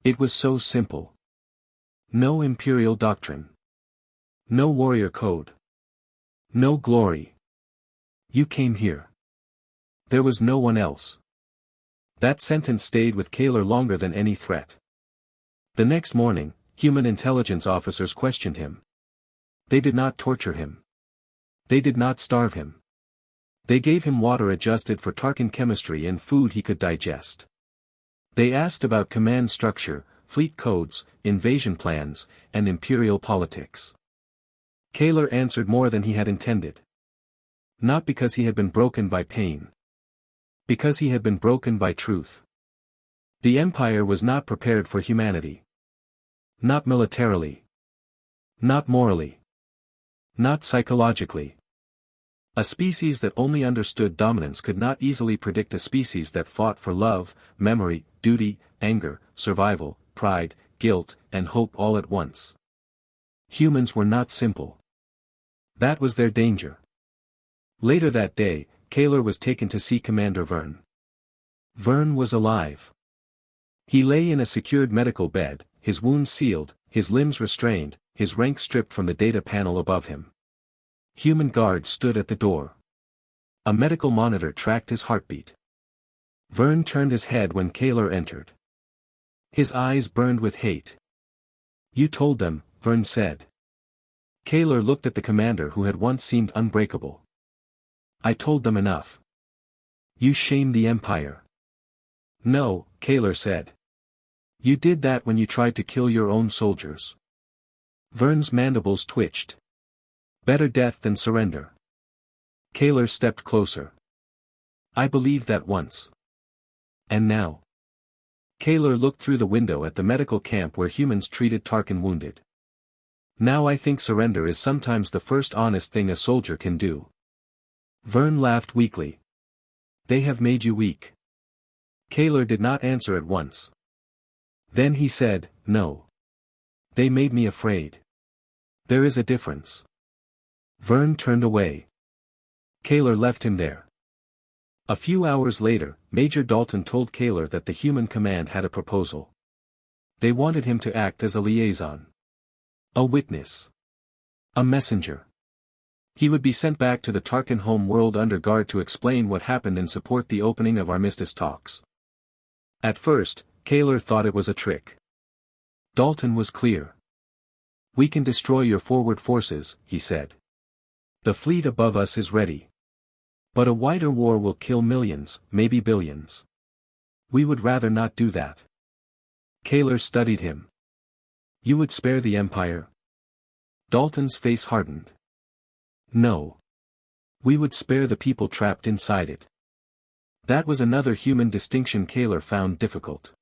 It was so simple. No imperial doctrine. No warrior code. No glory. You came here. There was no one else. That sentence stayed with Kaler longer than any threat. The next morning, human intelligence officers questioned him. They did not torture him. They did not starve him. They gave him water adjusted for Tarkin chemistry and food he could digest. They asked about command structure, fleet codes, invasion plans, and imperial politics. Kaler answered more than he had intended. Not because he had been broken by pain. Because he had been broken by truth. The Empire was not prepared for humanity. Not militarily. Not morally. Not psychologically. A species that only understood dominance could not easily predict a species that fought for love, memory, duty, anger, survival, pride, guilt, and hope all at once. Humans were not simple. That was their danger. Later that day, Kaler was taken to see Commander Vern. Vern was alive. He lay in a secured medical bed, his wounds sealed, his limbs restrained, his rank stripped from the data panel above him. Human guards stood at the door. A medical monitor tracked his heartbeat. Vern turned his head when Kaler entered. His eyes burned with hate. You told them, Vern said. Kaler looked at the commander who had once seemed unbreakable. I told them enough. You shame the Empire. No, Kaler said. You did that when you tried to kill your own soldiers. Vern's mandibles twitched. Better death than surrender. Kaler stepped closer. I believed that once. And now? Kaler looked through the window at the medical camp where humans treated Tarkin wounded. Now I think surrender is sometimes the first honest thing a soldier can do. Vern laughed weakly. They have made you weak. Kaler did not answer at once. Then he said, no. They made me afraid. There is a difference. Vern turned away. Kaler left him there. A few hours later, Major Dalton told Kaler that the human command had a proposal. They wanted him to act as a liaison. A witness. A messenger. He would be sent back to the Tarkin home world under guard to explain what happened and support the opening of armistice talks. At first, Kaler thought it was a trick. Dalton was clear. We can destroy your forward forces, he said. The fleet above us is ready. But a wider war will kill millions, maybe billions. We would rather not do that. Kaler studied him. You would spare the Empire? Dalton's face hardened. No. We would spare the people trapped inside it. That was another human distinction Kaler found difficult.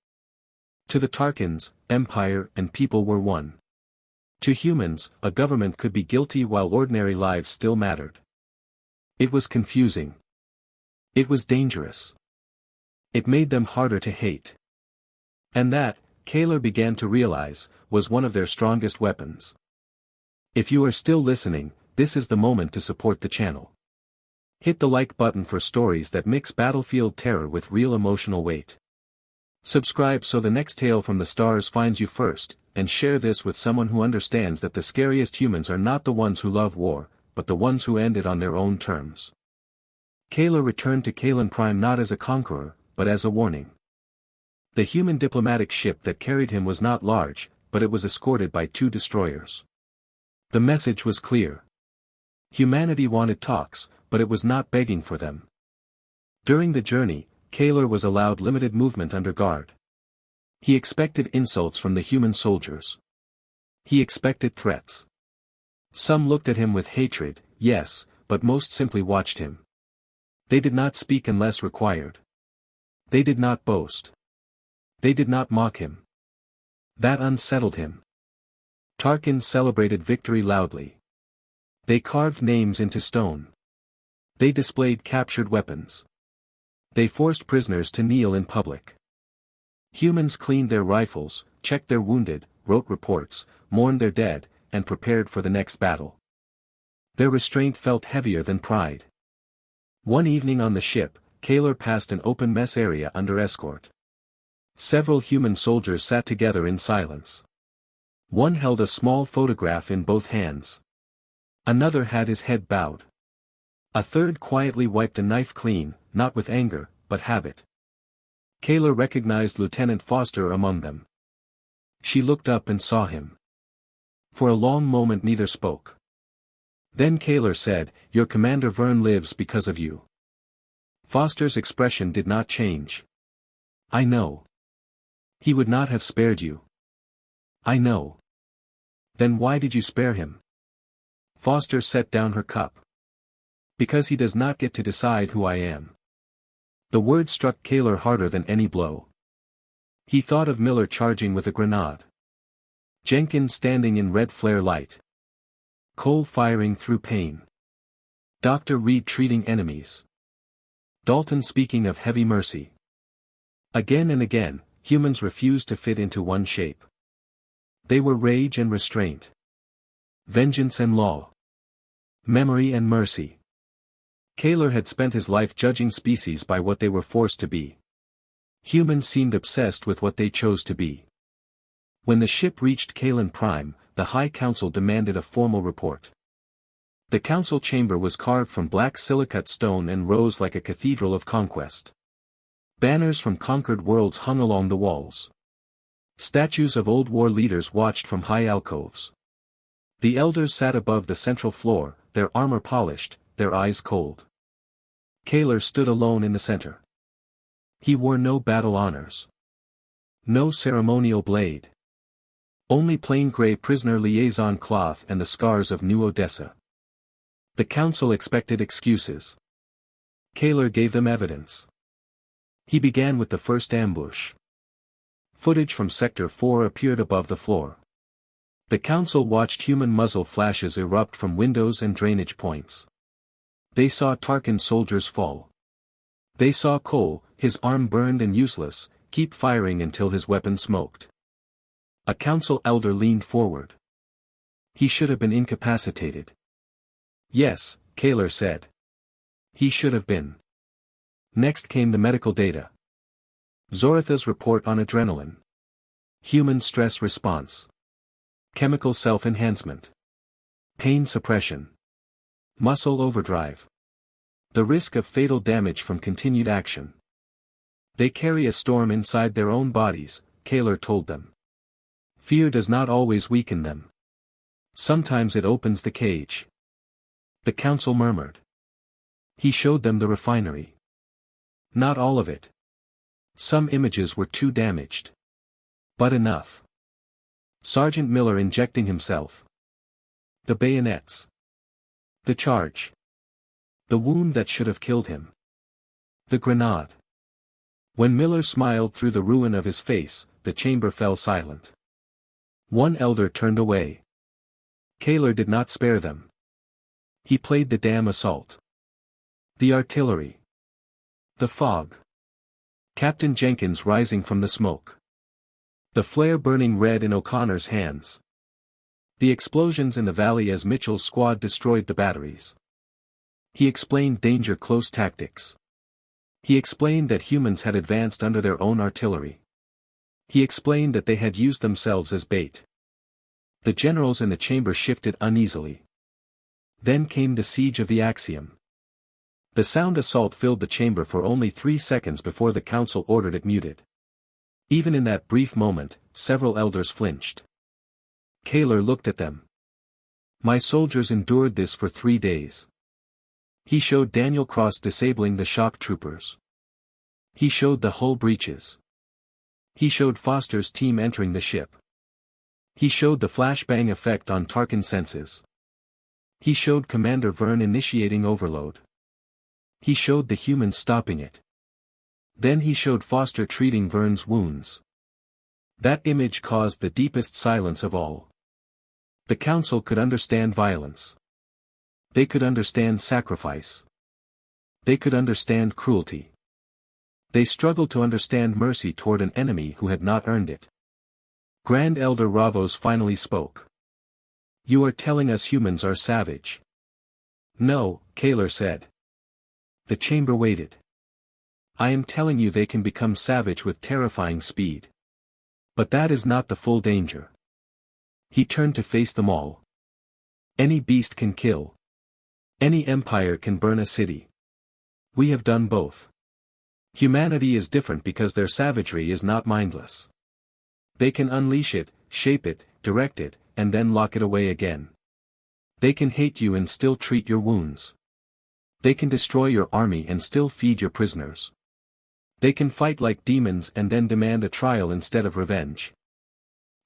To the Tarkins, Empire and people were one. To humans, a government could be guilty while ordinary lives still mattered. It was confusing. It was dangerous. It made them harder to hate. And that, Kaler began to realize, was one of their strongest weapons. If you are still listening, this is the moment to support the channel. Hit the like button for stories that mix battlefield terror with real emotional weight. Subscribe so the next tale from the stars finds you first, and share this with someone who understands that the scariest humans are not the ones who love war, but the ones who end it on their own terms. Kaler returned to Kalen Prime not as a conqueror, but as a warning. The human diplomatic ship that carried him was not large, but it was escorted by 2 destroyers. The message was clear. Humanity wanted talks, but it was not begging for them. During the journey, Kaler was allowed limited movement under guard. He expected insults from the human soldiers. He expected threats. Some looked at him with hatred, yes, but most simply watched him. They did not speak unless required. They did not boast. They did not mock him. That unsettled him. Tarkin celebrated victory loudly. They carved names into stone. They displayed captured weapons. They forced prisoners to kneel in public. Humans cleaned their rifles, checked their wounded, wrote reports, mourned their dead, and prepared for the next battle. Their restraint felt heavier than pride. One evening on the ship, Kaler passed an open mess area under escort. Several human soldiers sat together in silence. One held a small photograph in both hands. Another had his head bowed. A third quietly wiped a knife clean, not with anger, but habit. Kaler recognized Lieutenant Foster among them. She looked up and saw him. For a long moment neither spoke. Then Kaler said, "Your Commander Verne lives because of you." Foster's expression did not change. "I know. He would not have spared you." "I know." "Then why did you spare him?" Foster set down her cup. "Because he does not get to decide who I am." The word struck Kaler harder than any blow. He thought of Miller charging with a grenade. Jenkins standing in red flare light. Cole firing through pain. Dr. Reed treating enemies. Dalton speaking of heavy mercy. Again and again, humans refused to fit into one shape. They were rage and restraint. Vengeance and law. Memory and mercy. Kaler had spent his life judging species by what they were forced to be. Humans seemed obsessed with what they chose to be. When the ship reached Kalen Prime, the High Council demanded a formal report. The council chamber was carved from black silicate stone and rose like a cathedral of conquest. Banners from conquered worlds hung along the walls. Statues of old war leaders watched from high alcoves. The elders sat above the central floor, their armor polished, their eyes cold. Kaler stood alone in the center. He wore no battle honors. No ceremonial blade. Only plain gray prisoner liaison cloth and the scars of New Odessa. The council expected excuses. Kaler gave them evidence. He began with the first ambush. Footage from Sector 4 appeared above the floor. The council watched human muzzle flashes erupt from windows and drainage points. They saw Tarkin soldiers fall. They saw Cole, his arm burned and useless, keep firing until his weapon smoked. A council elder leaned forward. He should have been incapacitated. Yes, Kaler said. He should have been. Next came the medical data. Zoratha's report on adrenaline. Human stress response. Chemical self-enhancement. Pain suppression. Muscle overdrive. The risk of fatal damage from continued action. They carry a storm inside their own bodies, Kaler told them. Fear does not always weaken them. Sometimes it opens the cage. The council murmured. He showed them the refinery. Not all of it. Some images were too damaged. But enough. Sergeant Miller injecting himself. The bayonets. The charge. The wound that should have killed him. The grenade. When Miller smiled through the ruin of his face, the chamber fell silent. One elder turned away. Kaler did not spare them. He played the damn assault. The artillery. The fog. Captain Jenkins rising from the smoke. The flare burning red in O'Connor's hands. The explosions in the valley as Mitchell's squad destroyed the batteries. He explained danger close tactics. He explained that humans had advanced under their own artillery. He explained that they had used themselves as bait. The generals in the chamber shifted uneasily. Then came the siege of the Axiom. The sound assault filled the chamber for only 3 seconds before the council ordered it muted. Even in that brief moment, several elders flinched. Kaler looked at them. My soldiers endured this for 3 days. He showed Daniel Cross disabling the shock troopers. He showed the hull breaches. He showed Foster's team entering the ship. He showed the flashbang effect on Tarkin senses. He showed Commander Verne initiating overload. He showed the humans stopping it. Then he showed Foster treating Verne's wounds. That image caused the deepest silence of all. The council could understand violence. They could understand sacrifice. They could understand cruelty. They struggled to understand mercy toward an enemy who had not earned it. Grand Elder Ravos finally spoke. "You are telling us humans are savage." "No," Kaler said. The chamber waited. "I am telling you they can become savage with terrifying speed. But that is not the full danger." He turned to face them all. "Any beast can kill. Any empire can burn a city. We have done both. Humanity is different because their savagery is not mindless. They can unleash it, shape it, direct it, and then lock it away again. They can hate you and still treat your wounds. They can destroy your army and still feed your prisoners. They can fight like demons and then demand a trial instead of revenge."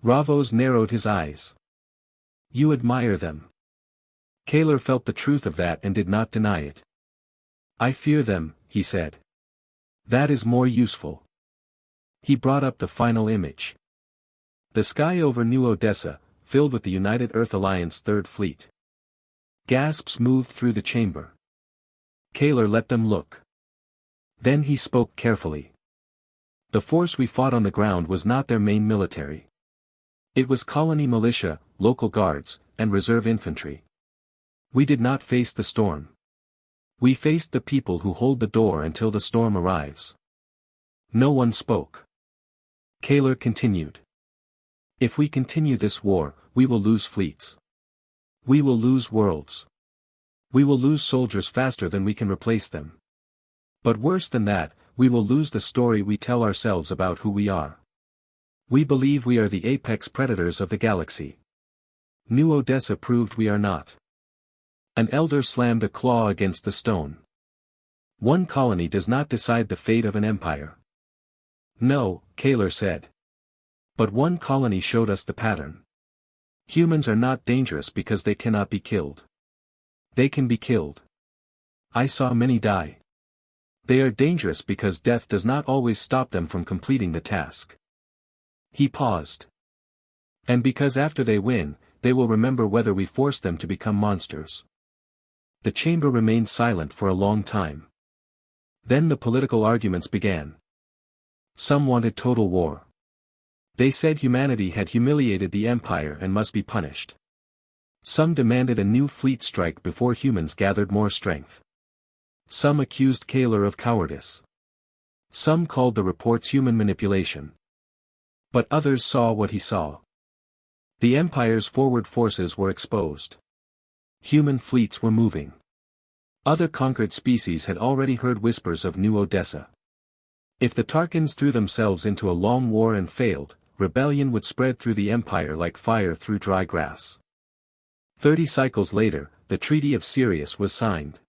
Ravos narrowed his eyes. "You admire them." Kaler felt the truth of that and did not deny it. "I fear them," he said. "That is more useful." He brought up the final image. The sky over New Odessa, filled with the United Earth Alliance Third Fleet. Gasps moved through the chamber. Kaler let them look. Then he spoke carefully. "The force we fought on the ground was not their main military. It was colony militia, local guards, and reserve infantry. We did not face the storm. We faced the people who hold the door until the storm arrives." No one spoke. Kaler continued. "If we continue this war, we will lose fleets. We will lose worlds. We will lose soldiers faster than we can replace them. But worse than that, we will lose the story we tell ourselves about who we are. We believe we are the apex predators of the galaxy. New Odessa proved we are not." An elder slammed a claw against the stone. "One colony does not decide the fate of an empire." "No," Kaler said. "But one colony showed us the pattern. Humans are not dangerous because they cannot be killed. They can be killed. I saw many die. They are dangerous because death does not always stop them from completing the task." He paused. "And because after they win, they will remember whether we forced them to become monsters." The chamber remained silent for a long time. Then the political arguments began. Some wanted total war. They said humanity had humiliated the Empire and must be punished. Some demanded a new fleet strike before humans gathered more strength. Some accused Kaler of cowardice. Some called the reports human manipulation. But others saw what he saw. The Empire's forward forces were exposed. Human fleets were moving. Other conquered species had already heard whispers of New Odessa. If the Tarkans threw themselves into a long war and failed, rebellion would spread through the Empire like fire through dry grass. 30 cycles later, the Treaty of Sirius was signed.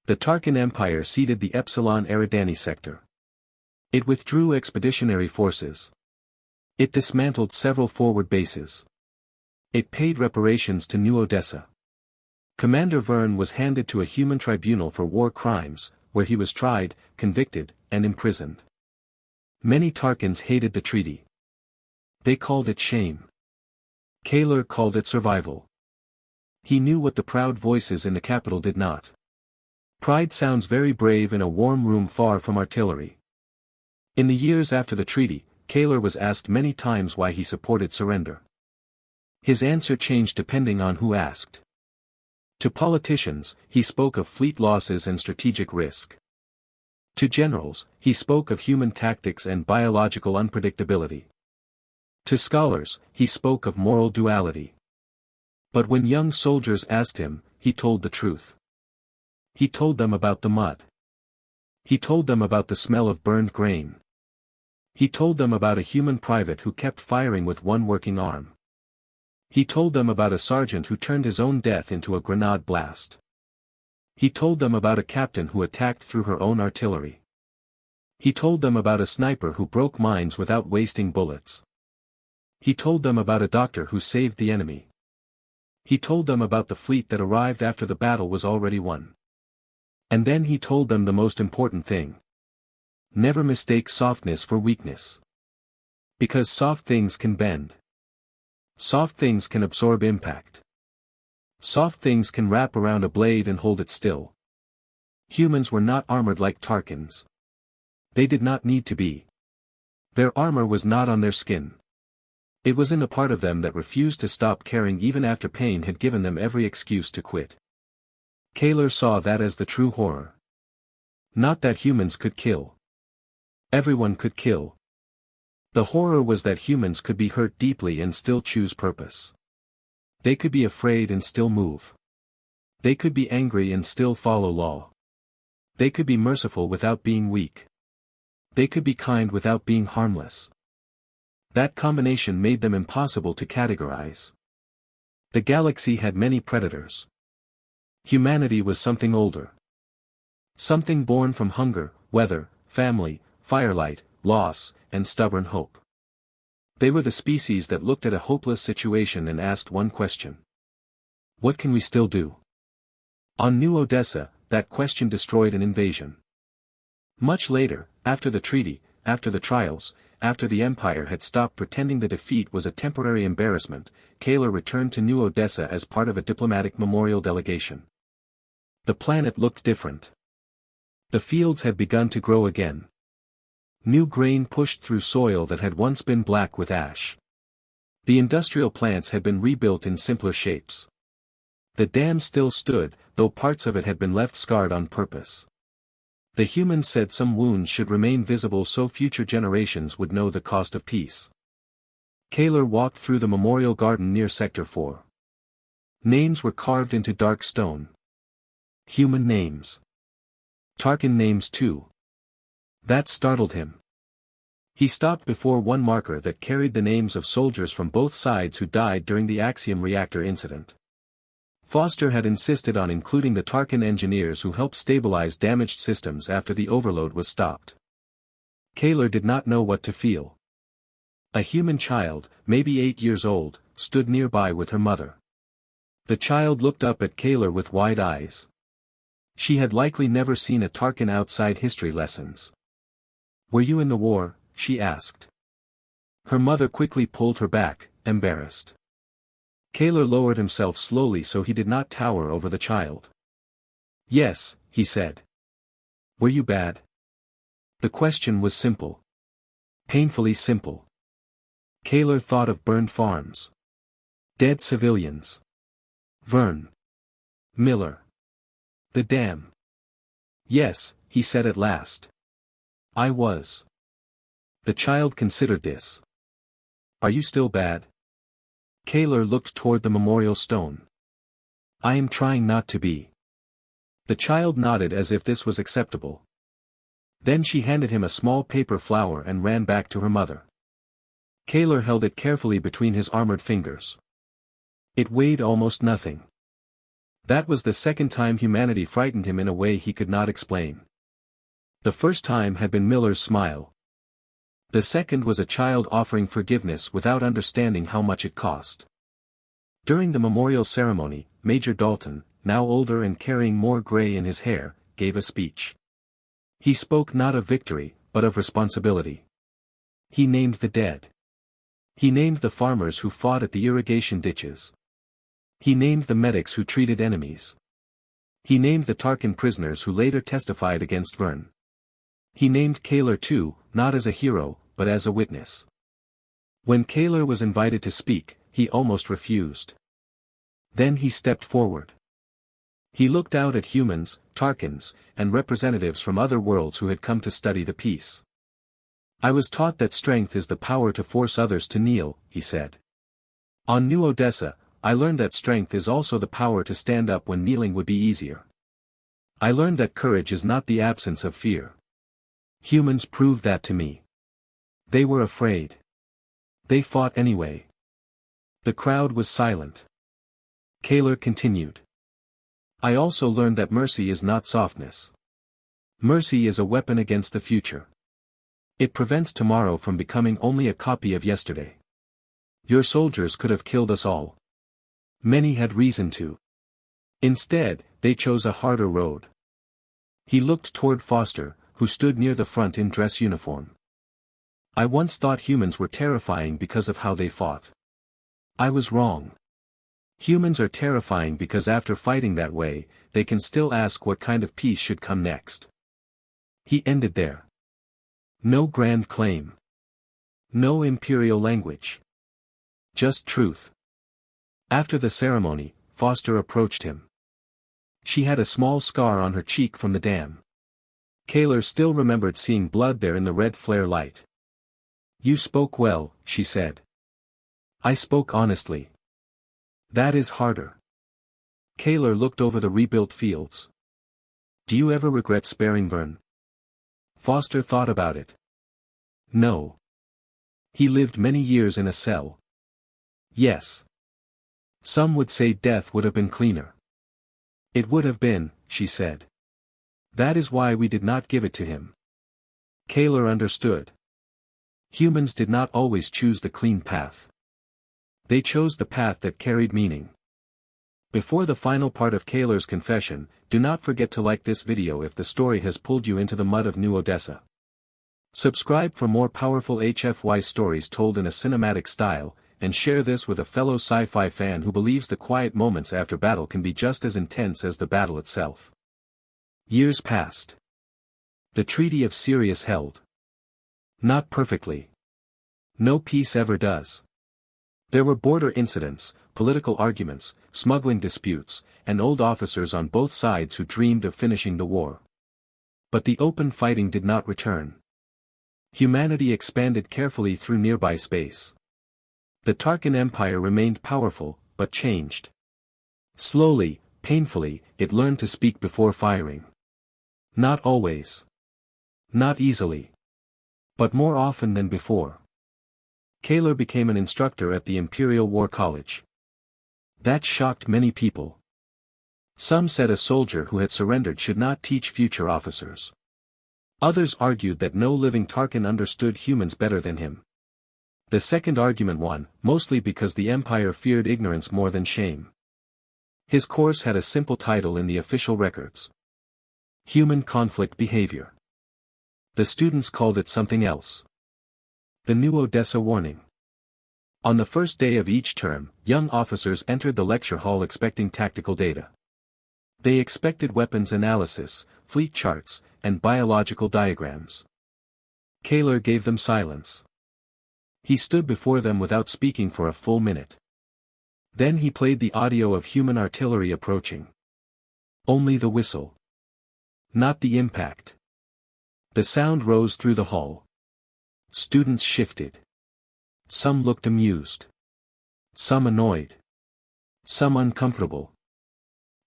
The Tarkan Empire ceded the Epsilon Eridani sector. It withdrew expeditionary forces. It dismantled several forward bases. It paid reparations to New Odessa. Commander Verne was handed to a human tribunal for war crimes, where he was tried, convicted, and imprisoned. Many Tarkans hated the treaty. They called it shame. Kaler called it survival. He knew what the proud voices in the capital did not. Pride sounds very brave in a warm room far from artillery. In the years after the treaty, Kaler was asked many times why he supported surrender. His answer changed depending on who asked. To politicians, he spoke of fleet losses and strategic risk. To generals, he spoke of human tactics and biological unpredictability. To scholars, he spoke of moral duality. But when young soldiers asked him, he told the truth. He told them about the mud. He told them about the smell of burned grain. He told them about a human private who kept firing with one working arm. He told them about a sergeant who turned his own death into a grenade blast. He told them about a captain who attacked through her own artillery. He told them about a sniper who broke mines without wasting bullets. He told them about a doctor who saved the enemy. He told them about the fleet that arrived after the battle was already won. And then he told them the most important thing. Never mistake softness for weakness. Because soft things can bend. Soft things can absorb impact. Soft things can wrap around a blade and hold it still. Humans were not armored like Tarkans. They did not need to be. Their armor was not on their skin. It was in the part of them that refused to stop caring even after pain had given them every excuse to quit. Kaler saw that as the true horror. Not that humans could kill. Everyone could kill. The horror was that humans could be hurt deeply and still choose purpose. They could be afraid and still move. They could be angry and still follow law. They could be merciful without being weak. They could be kind without being harmless. That combination made them impossible to categorize. The galaxy had many predators. Humanity was something older. Something born from hunger, weather, family, firelight, loss, and stubborn hope. They were the species that looked at a hopeless situation and asked one question. What can we still do? On New Odessa, that question destroyed an invasion. Much later, after the treaty, after the trials, after the Empire had stopped pretending the defeat was a temporary embarrassment, Kaler returned to New Odessa as part of a diplomatic memorial delegation. The planet looked different. The fields had begun to grow again. New grain pushed through soil that had once been black with ash. The industrial plants had been rebuilt in simpler shapes. The dam still stood, though parts of it had been left scarred on purpose. The humans said some wounds should remain visible so future generations would know the cost of peace. Kaler walked through the memorial garden near Sector 4. Names were carved into dark stone. Human names. Tarkin names too. That startled him. He stopped before one marker that carried the names of soldiers from both sides who died during the Axiom reactor incident. Foster had insisted on including the Tarkin engineers who helped stabilize damaged systems after the overload was stopped. Kaler did not know what to feel. A human child, maybe 8 years old, stood nearby with her mother. The child looked up at Kaler with wide eyes. She had likely never seen a Tarkin outside history lessons. "Were you in the war?" she asked. Her mother quickly pulled her back, embarrassed. Kaler lowered himself slowly so he did not tower over the child. "Yes," he said. "Were you bad?" The question was simple. Painfully simple. Kaler thought of burned farms. Dead civilians. Vern. Miller. The dam. "Yes," he said at last. "I was." The child considered this. "Are you still bad?" Kaler looked toward the memorial stone. "I am trying not to be." The child nodded as if this was acceptable. Then she handed him a small paper flower and ran back to her mother. Kaler held it carefully between his armored fingers. It weighed almost nothing. That was the second time humanity frightened him in a way he could not explain. The first time had been Miller's smile. The second was a child offering forgiveness without understanding how much it cost. During the memorial ceremony, Major Dalton, now older and carrying more gray in his hair, gave a speech. He spoke not of victory, but of responsibility. He named the dead. He named the farmers who fought at the irrigation ditches. He named the medics who treated enemies. He named the Tarkin prisoners who later testified against Vern. He named Kaler too, not as a hero, but as a witness. When Kaler was invited to speak, he almost refused. Then he stepped forward. He looked out at humans, Tarkins, and representatives from other worlds who had come to study the peace. "I was taught that strength is the power to force others to kneel," he said. "On New Odessa, I learned that strength is also the power to stand up when kneeling would be easier. I learned that courage is not the absence of fear. Humans proved that to me. They were afraid. They fought anyway." The crowd was silent. Kaler continued. "I also learned that mercy is not softness. Mercy is a weapon against the future. It prevents tomorrow from becoming only a copy of yesterday. Your soldiers could have killed us all. Many had reason to. Instead, they chose a harder road." He looked toward Foster, who stood near the front in dress uniform. "I once thought humans were terrifying because of how they fought. I was wrong. Humans are terrifying because after fighting that way, they can still ask what kind of peace should come next. He ended there. No grand claim. No imperial language. Just truth. After the ceremony, Foster approached him. She had a small scar on her cheek from the dam. Kaler still remembered seeing blood there in the red flare light. "You spoke well," she said. "I spoke honestly." "That is harder." Kaler looked over the rebuilt fields. "Do you ever regret sparing Vern?" Foster thought about it. No. He lived many years in a cell. Yes. Some would say death would have been cleaner. It would have been, she said. That is why we did not give it to him. Kaler understood. Humans did not always choose the clean path. They chose the path that carried meaning. Before the final part of Kaler's confession, do not forget to like this video if the story has pulled you into the mud of New Odessa. Subscribe for more powerful HFY stories told in a cinematic style, and share this with a fellow sci-fi fan who believes the quiet moments after battle can be just as intense as the battle itself. Years passed. The Treaty of Sirius held. Not perfectly. No peace ever does. There were border incidents, political arguments, smuggling disputes, and old officers on both sides who dreamed of finishing the war. But the open fighting did not return. Humanity expanded carefully through nearby space. The Tarkin Empire remained powerful, but changed. Slowly, painfully, it learned to speak before firing. Not always. Not easily. But more often than before. Kaler became an instructor at the Imperial War College. That shocked many people. Some said a soldier who had surrendered should not teach future officers. Others argued that no living Tarkin understood humans better than him. The second argument won, mostly because the Empire feared ignorance more than shame. His course had a simple title in the official records. Human Conflict Behavior. The students called it something else. The New Odessa Warning. On the first day of each term, young officers entered the lecture hall expecting tactical data. They expected weapons analysis, fleet charts, and biological diagrams. Kaler gave them silence. He stood before them without speaking for a full minute. Then he played the audio of human artillery approaching. Only the whistle. Not the impact. The sound rose through the hall. Students shifted. Some looked amused. Some annoyed. Some uncomfortable.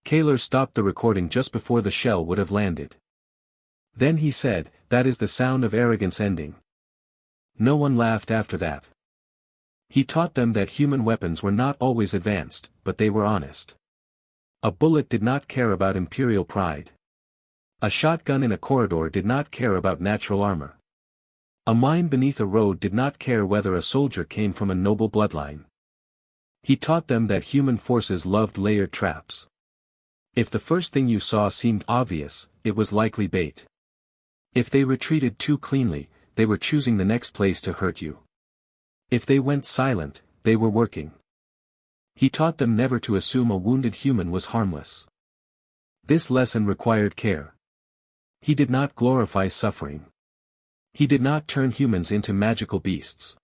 Kaler stopped the recording just before the shell would have landed. Then he said, "That is the sound of arrogance ending." No one laughed after that. He taught them that human weapons were not always advanced, but they were honest. A bullet did not care about imperial pride. A shotgun in a corridor did not care about natural armor. A mine beneath a road did not care whether a soldier came from a noble bloodline. He taught them that human forces loved layered traps. If the first thing you saw seemed obvious, it was likely bait. If they retreated too cleanly, they were choosing the next place to hurt you. If they went silent, they were working. He taught them never to assume a wounded human was harmless. This lesson required care. He did not glorify suffering. He did not turn humans into magical beasts.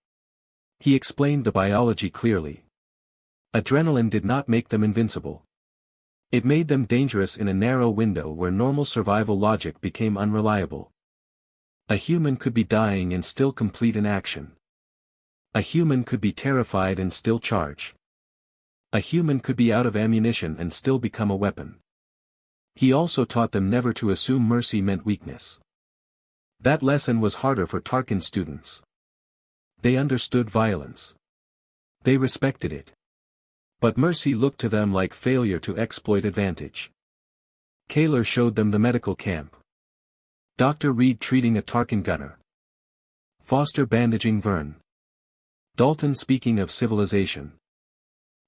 He explained the biology clearly. Adrenaline did not make them invincible. It made them dangerous in a narrow window where normal survival logic became unreliable. A human could be dying and still complete an action. A human could be terrified and still charge. A human could be out of ammunition and still become a weapon. He also taught them never to assume mercy meant weakness. That lesson was harder for Tarkin students. They understood violence. They respected it. But mercy looked to them like failure to exploit advantage. Kaler showed them the medical camp. Dr. Reed treating a Tarkin gunner. Foster bandaging Vern. Dalton speaking of civilization.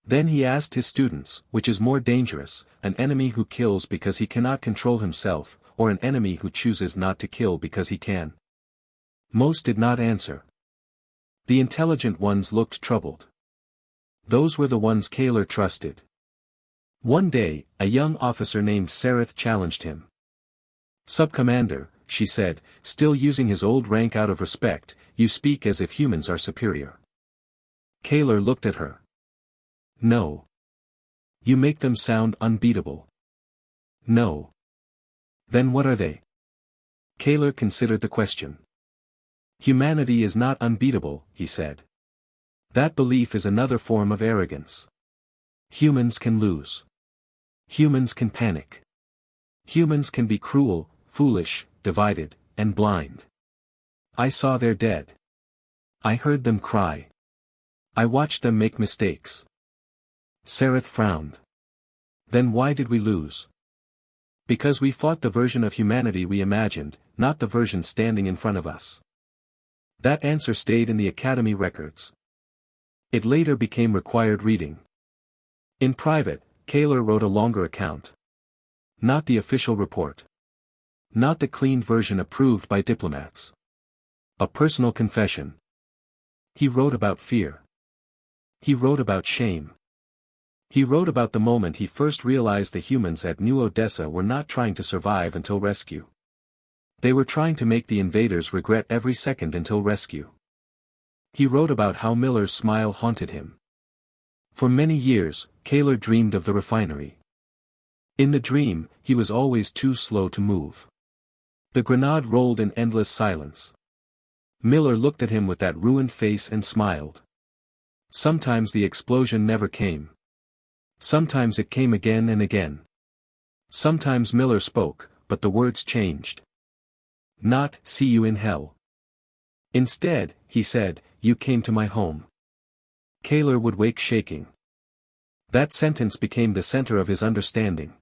Then he asked his students, which is more dangerous, an enemy who kills because he cannot control himself, or an enemy who chooses not to kill because he can? Most did not answer. The intelligent ones looked troubled. Those were the ones Kaler trusted. One day, a young officer named Sereth challenged him. "Sub-commander," she said, still using his old rank out of respect, "you speak as if humans are superior." Kaler looked at her. "No. You make them sound unbeatable." "No. Then what are they?" Kaler considered the question. "Humanity is not unbeatable," he said. "That belief is another form of arrogance. Humans can lose. Humans can panic. Humans can be cruel, foolish, divided, and blind. I saw their dead. I heard them cry. I watched them make mistakes." Sereth frowned. "Then why did we lose?" "Because we fought the version of humanity we imagined, not the version standing in front of us." That answer stayed in the Academy records. It later became required reading. In private, Kaler wrote a longer account. Not the official report. Not the cleaned version approved by diplomats. A personal confession. He wrote about fear. He wrote about shame. He wrote about the moment he first realized the humans at New Odessa were not trying to survive until rescue. They were trying to make the invaders regret every second until rescue. He wrote about how Miller's smile haunted him. For many years, Kaler dreamed of the refinery. In the dream, he was always too slow to move. The grenade rolled in endless silence. Miller looked at him with that ruined face and smiled. Sometimes the explosion never came. Sometimes it came again and again. Sometimes Miller spoke, but the words changed. Not, "See you in hell." Instead, he said, "You came to my home." Kaler would wake shaking. That sentence became the center of his understanding.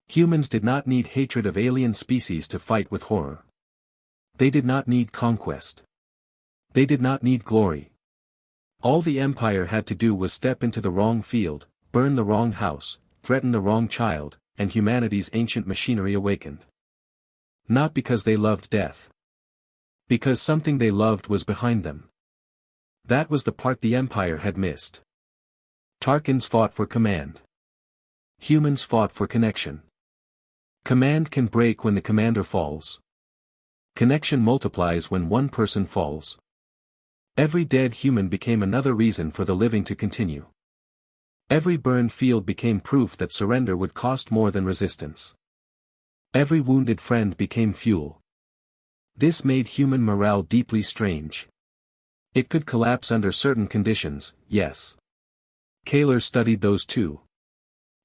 Humans did not need hatred of alien species to fight with horror. They did not need conquest. They did not need glory. All the Empire had to do was step into the wrong field, burn the wrong house, threaten the wrong child, and humanity's ancient machinery awakened. Not because they loved death. Because something they loved was behind them. That was the part the Empire had missed. Tarkins fought for command. Humans fought for connection. Command can break when the commander falls. Connection multiplies when one person falls. Every dead human became another reason for the living to continue. Every burned field became proof that surrender would cost more than resistance. Every wounded friend became fuel. This made human morale deeply strange. It could collapse under certain conditions, yes. Kaler studied those too.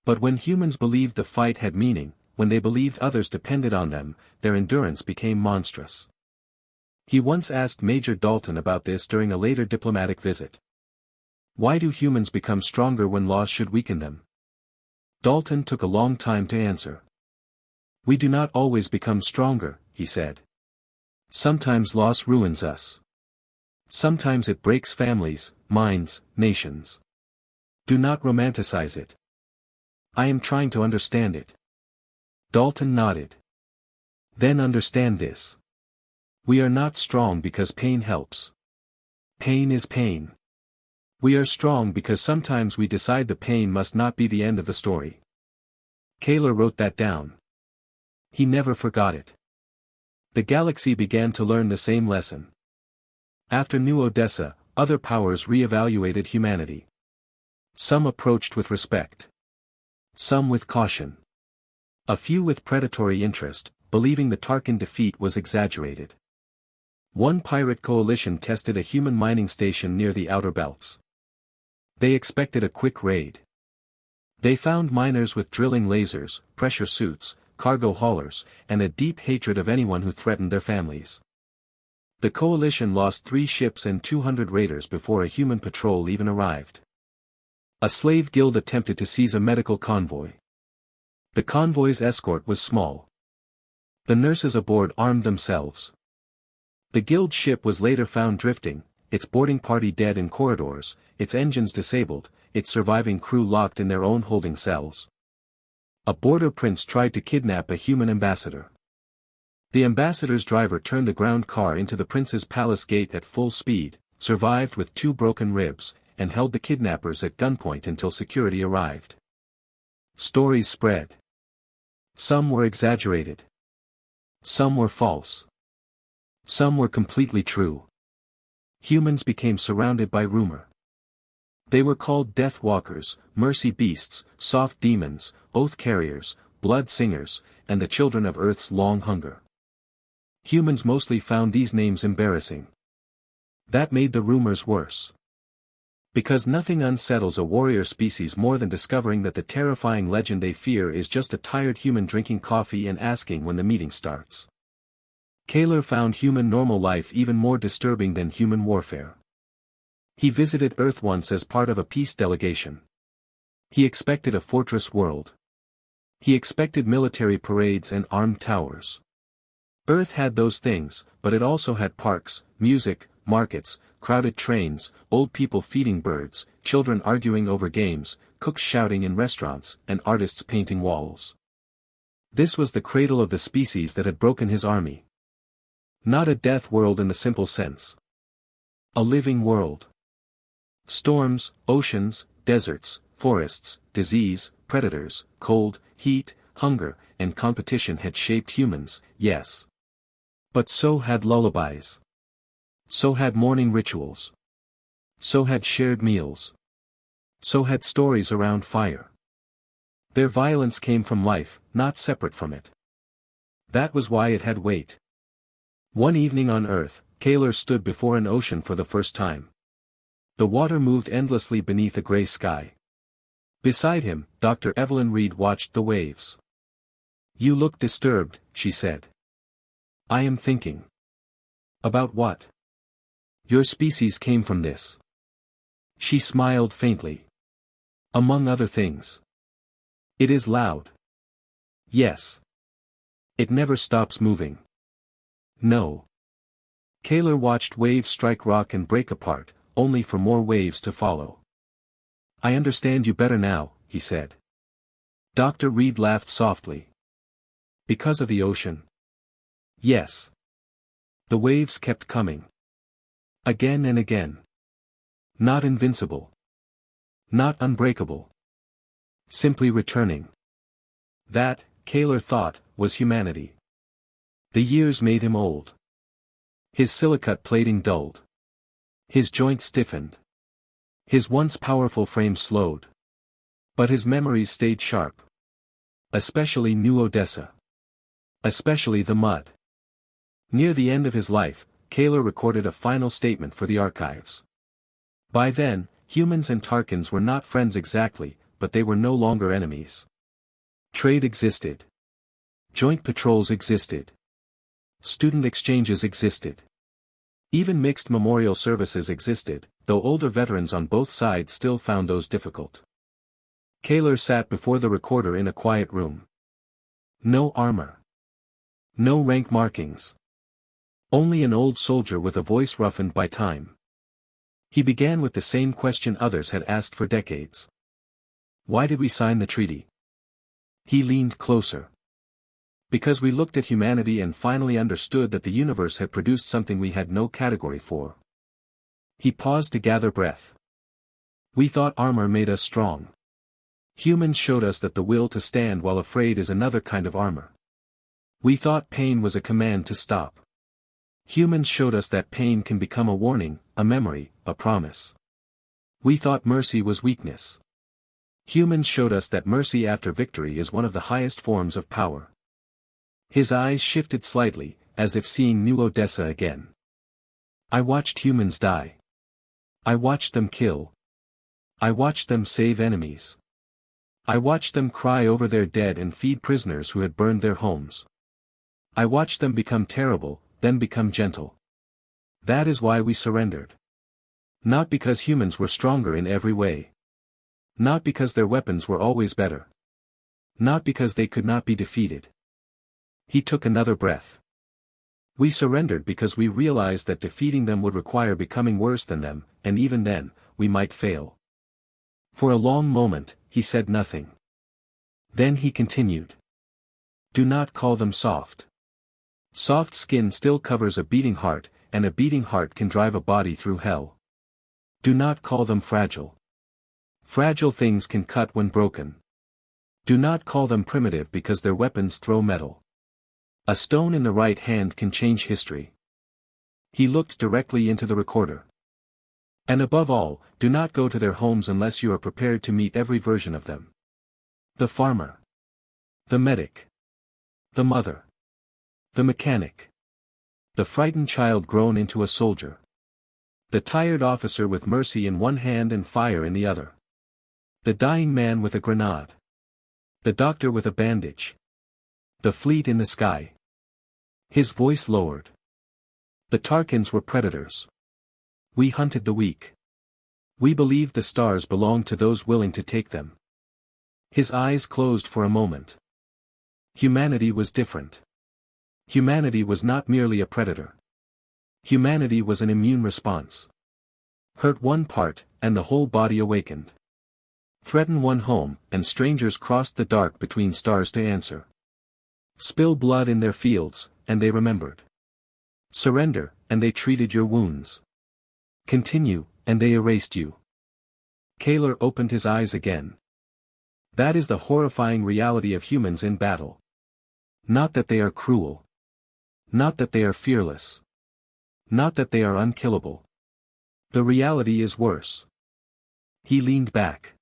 But when humans believed the fight had meaning, when they believed others depended on them, their endurance became monstrous. He once asked Major Dalton about this during a later diplomatic visit. Why do humans become stronger when loss should weaken them? Dalton took a long time to answer. We do not always become stronger, he said. Sometimes loss ruins us. Sometimes it breaks families, minds, nations. Do not romanticize it. I am trying to understand it. Dalton nodded. Then understand this. We are not strong because pain helps. Pain is pain. We are strong because sometimes we decide the pain must not be the end of the story. Kaler wrote that down. He never forgot it. The galaxy began to learn the same lesson. After New Odessa, other powers re-evaluated humanity. Some approached with respect. Some with caution. A few with predatory interest, believing the Tarkin defeat was exaggerated. One pirate coalition tested a human mining station near the Outer Belts. They expected a quick raid. They found miners with drilling lasers, pressure suits, cargo haulers, and a deep hatred of anyone who threatened their families. The coalition lost 3 ships and 200 raiders before a human patrol even arrived. A slave guild attempted to seize a medical convoy. The convoy's escort was small. The nurses aboard armed themselves. The guild ship was later found drifting, its boarding party dead in corridors, its engines disabled, its surviving crew locked in their own holding cells. A border prince tried to kidnap a human ambassador. The ambassador's driver turned a ground car into the prince's palace gate at full speed, survived with 2 broken ribs, and held the kidnappers at gunpoint until security arrived. Stories spread. Some were exaggerated. Some were false. Some were completely true. Humans became surrounded by rumor. They were called death walkers, mercy beasts, soft demons, oath carriers, blood singers, and the children of Earth's long hunger. Humans mostly found these names embarrassing. That made the rumors worse. Because nothing unsettles a warrior species more than discovering that the terrifying legend they fear is just a tired human drinking coffee and asking when the meeting starts. Kaler found human normal life even more disturbing than human warfare. He visited Earth once as part of a peace delegation. He expected a fortress world. He expected military parades and armed towers. Earth had those things, but it also had parks, music, markets, crowded trains, old people feeding birds, children arguing over games, cooks shouting in restaurants, and artists painting walls. This was the cradle of the species that had broken his army. Not a death world in the simple sense. A living world. Storms, oceans, deserts, forests, disease, predators, cold, heat, hunger, and competition had shaped humans, yes. But so had lullabies. So had morning rituals. So had shared meals. So had stories around fire. Their violence came from life, not separate from it. That was why it had weight. One evening on Earth, Kaler stood before an ocean for the first time. The water moved endlessly beneath a gray sky. Beside him, Dr. Evelyn Reed watched the waves. "You look disturbed," she said. "I am thinking." "About what?" "Your species came from this." She smiled faintly. "Among other things. It is loud." "Yes. It never stops moving." "No." Kaler watched waves strike rock and break apart, only for more waves to follow. "I understand you better now," he said. Dr. Reed laughed softly. "Because of the ocean?" "Yes." The waves kept coming. Again and again. Not invincible. Not unbreakable. Simply returning. That, Kaler thought, was humanity. The years made him old. His silicate plating dulled. His joints stiffened. His once powerful frame slowed. But his memories stayed sharp. Especially New Odessa. Especially the mud. Near the end of his life, Kaler recorded a final statement for the archives. By then, humans and Tarkans were not friends exactly, but they were no longer enemies. Trade existed. Joint patrols existed. Student exchanges existed. Even mixed memorial services existed, though older veterans on both sides still found those difficult. Kaler sat before the recorder in a quiet room. No armor. No rank markings. Only an old soldier with a voice roughened by time. He began with the same question others had asked for decades. Why did we sign the treaty? He leaned closer. Because we looked at humanity and finally understood that the universe had produced something we had no category for. He paused to gather breath. We thought armor made us strong. Humans showed us that the will to stand while afraid is another kind of armor. We thought pain was a command to stop. Humans showed us that pain can become a warning, a memory, a promise. We thought mercy was weakness. Humans showed us that mercy after victory is one of the highest forms of power. His eyes shifted slightly, as if seeing New Odessa again. I watched humans die. I watched them kill. I watched them save enemies. I watched them cry over their dead and feed prisoners who had burned their homes. I watched them become terrible, then become gentle. That is why we surrendered. Not because humans were stronger in every way. Not because their weapons were always better. Not because they could not be defeated. He took another breath. We surrendered because we realized that defeating them would require becoming worse than them, and even then, we might fail. For a long moment, he said nothing. Then he continued. Do not call them soft. Soft skin still covers a beating heart, and a beating heart can drive a body through hell. Do not call them fragile. Fragile things can cut when broken. Do not call them primitive because their weapons throw metal. A stone in the right hand can change history. He looked directly into the recorder. And above all, do not go to their homes unless you are prepared to meet every version of them. The farmer. The medic. The mother. The mechanic. The frightened child grown into a soldier. The tired officer with mercy in one hand and fire in the other. The dying man with a grenade. The doctor with a bandage. The fleet in the sky. His voice lowered. The Tarkins were predators. We hunted the weak. We believed the stars belonged to those willing to take them. His eyes closed for a moment. Humanity was different. Humanity was not merely a predator. Humanity was an immune response. Hurt one part, and the whole body awakened. Threaten one home, and strangers crossed the dark between stars to answer. Spill blood in their fields, and they remembered. Surrender, and they treated your wounds. Continue, and they erased you. Kaler opened his eyes again. That is the horrifying reality of humans in battle. Not that they are cruel. Not that they are fearless. Not that they are unkillable. The reality is worse. He leaned back.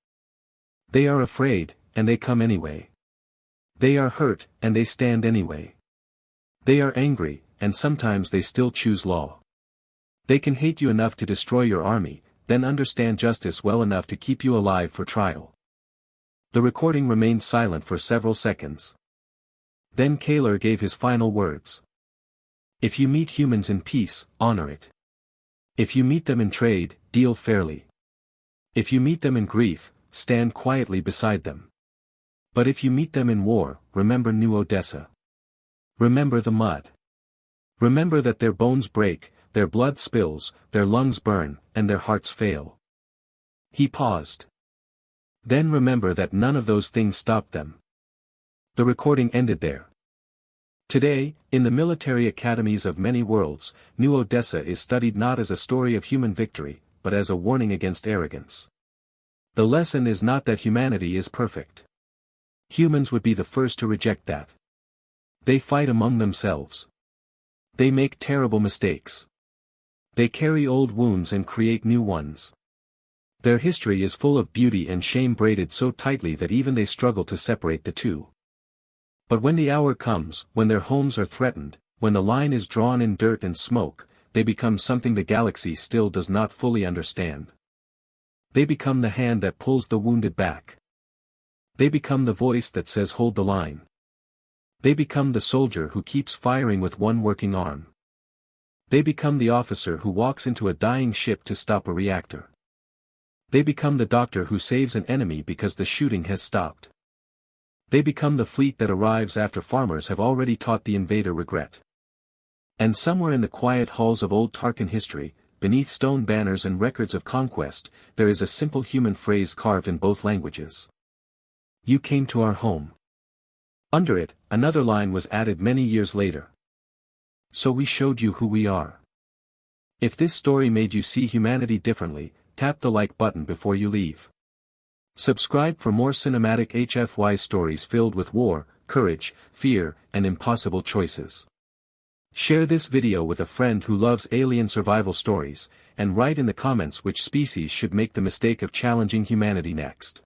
They are afraid, and they come anyway. They are hurt, and they stand anyway. They are angry, and sometimes they still choose law. They can hate you enough to destroy your army, then understand justice well enough to keep you alive for trial. The recording remained silent for several seconds. Then Kaler gave his final words. If you meet humans in peace, honor it. If you meet them in trade, deal fairly. If you meet them in grief, stand quietly beside them. But if you meet them in war, remember New Odessa. Remember the mud. Remember that their bones break, their blood spills, their lungs burn, and their hearts fail. He paused. Then remember that none of those things stopped them. The recording ended there. Today, in the military academies of many worlds, New Odessa is studied not as a story of human victory, but as a warning against arrogance. The lesson is not that humanity is perfect. Humans would be the first to reject that. They fight among themselves. They make terrible mistakes. They carry old wounds and create new ones. Their history is full of beauty and shame braided so tightly that even they struggle to separate the two. But when the hour comes, when their homes are threatened, when the line is drawn in dirt and smoke, they become something the galaxy still does not fully understand. They become the hand that pulls the wounded back. They become the voice that says hold the line. They become the soldier who keeps firing with one working arm. They become the officer who walks into a dying ship to stop a reactor. They become the doctor who saves an enemy because the shooting has stopped. They become the fleet that arrives after farmers have already taught the invader regret. And somewhere in the quiet halls of old Tarkin history, beneath stone banners and records of conquest, there is a simple human phrase carved in both languages. You came to our home. Under it, another line was added many years later. So we showed you who we are. If this story made you see humanity differently, tap the like button before you leave. Subscribe for more cinematic HFY stories filled with war, courage, fear, and impossible choices. Share this video with a friend who loves alien survival stories, and write in the comments which species should make the mistake of challenging humanity next.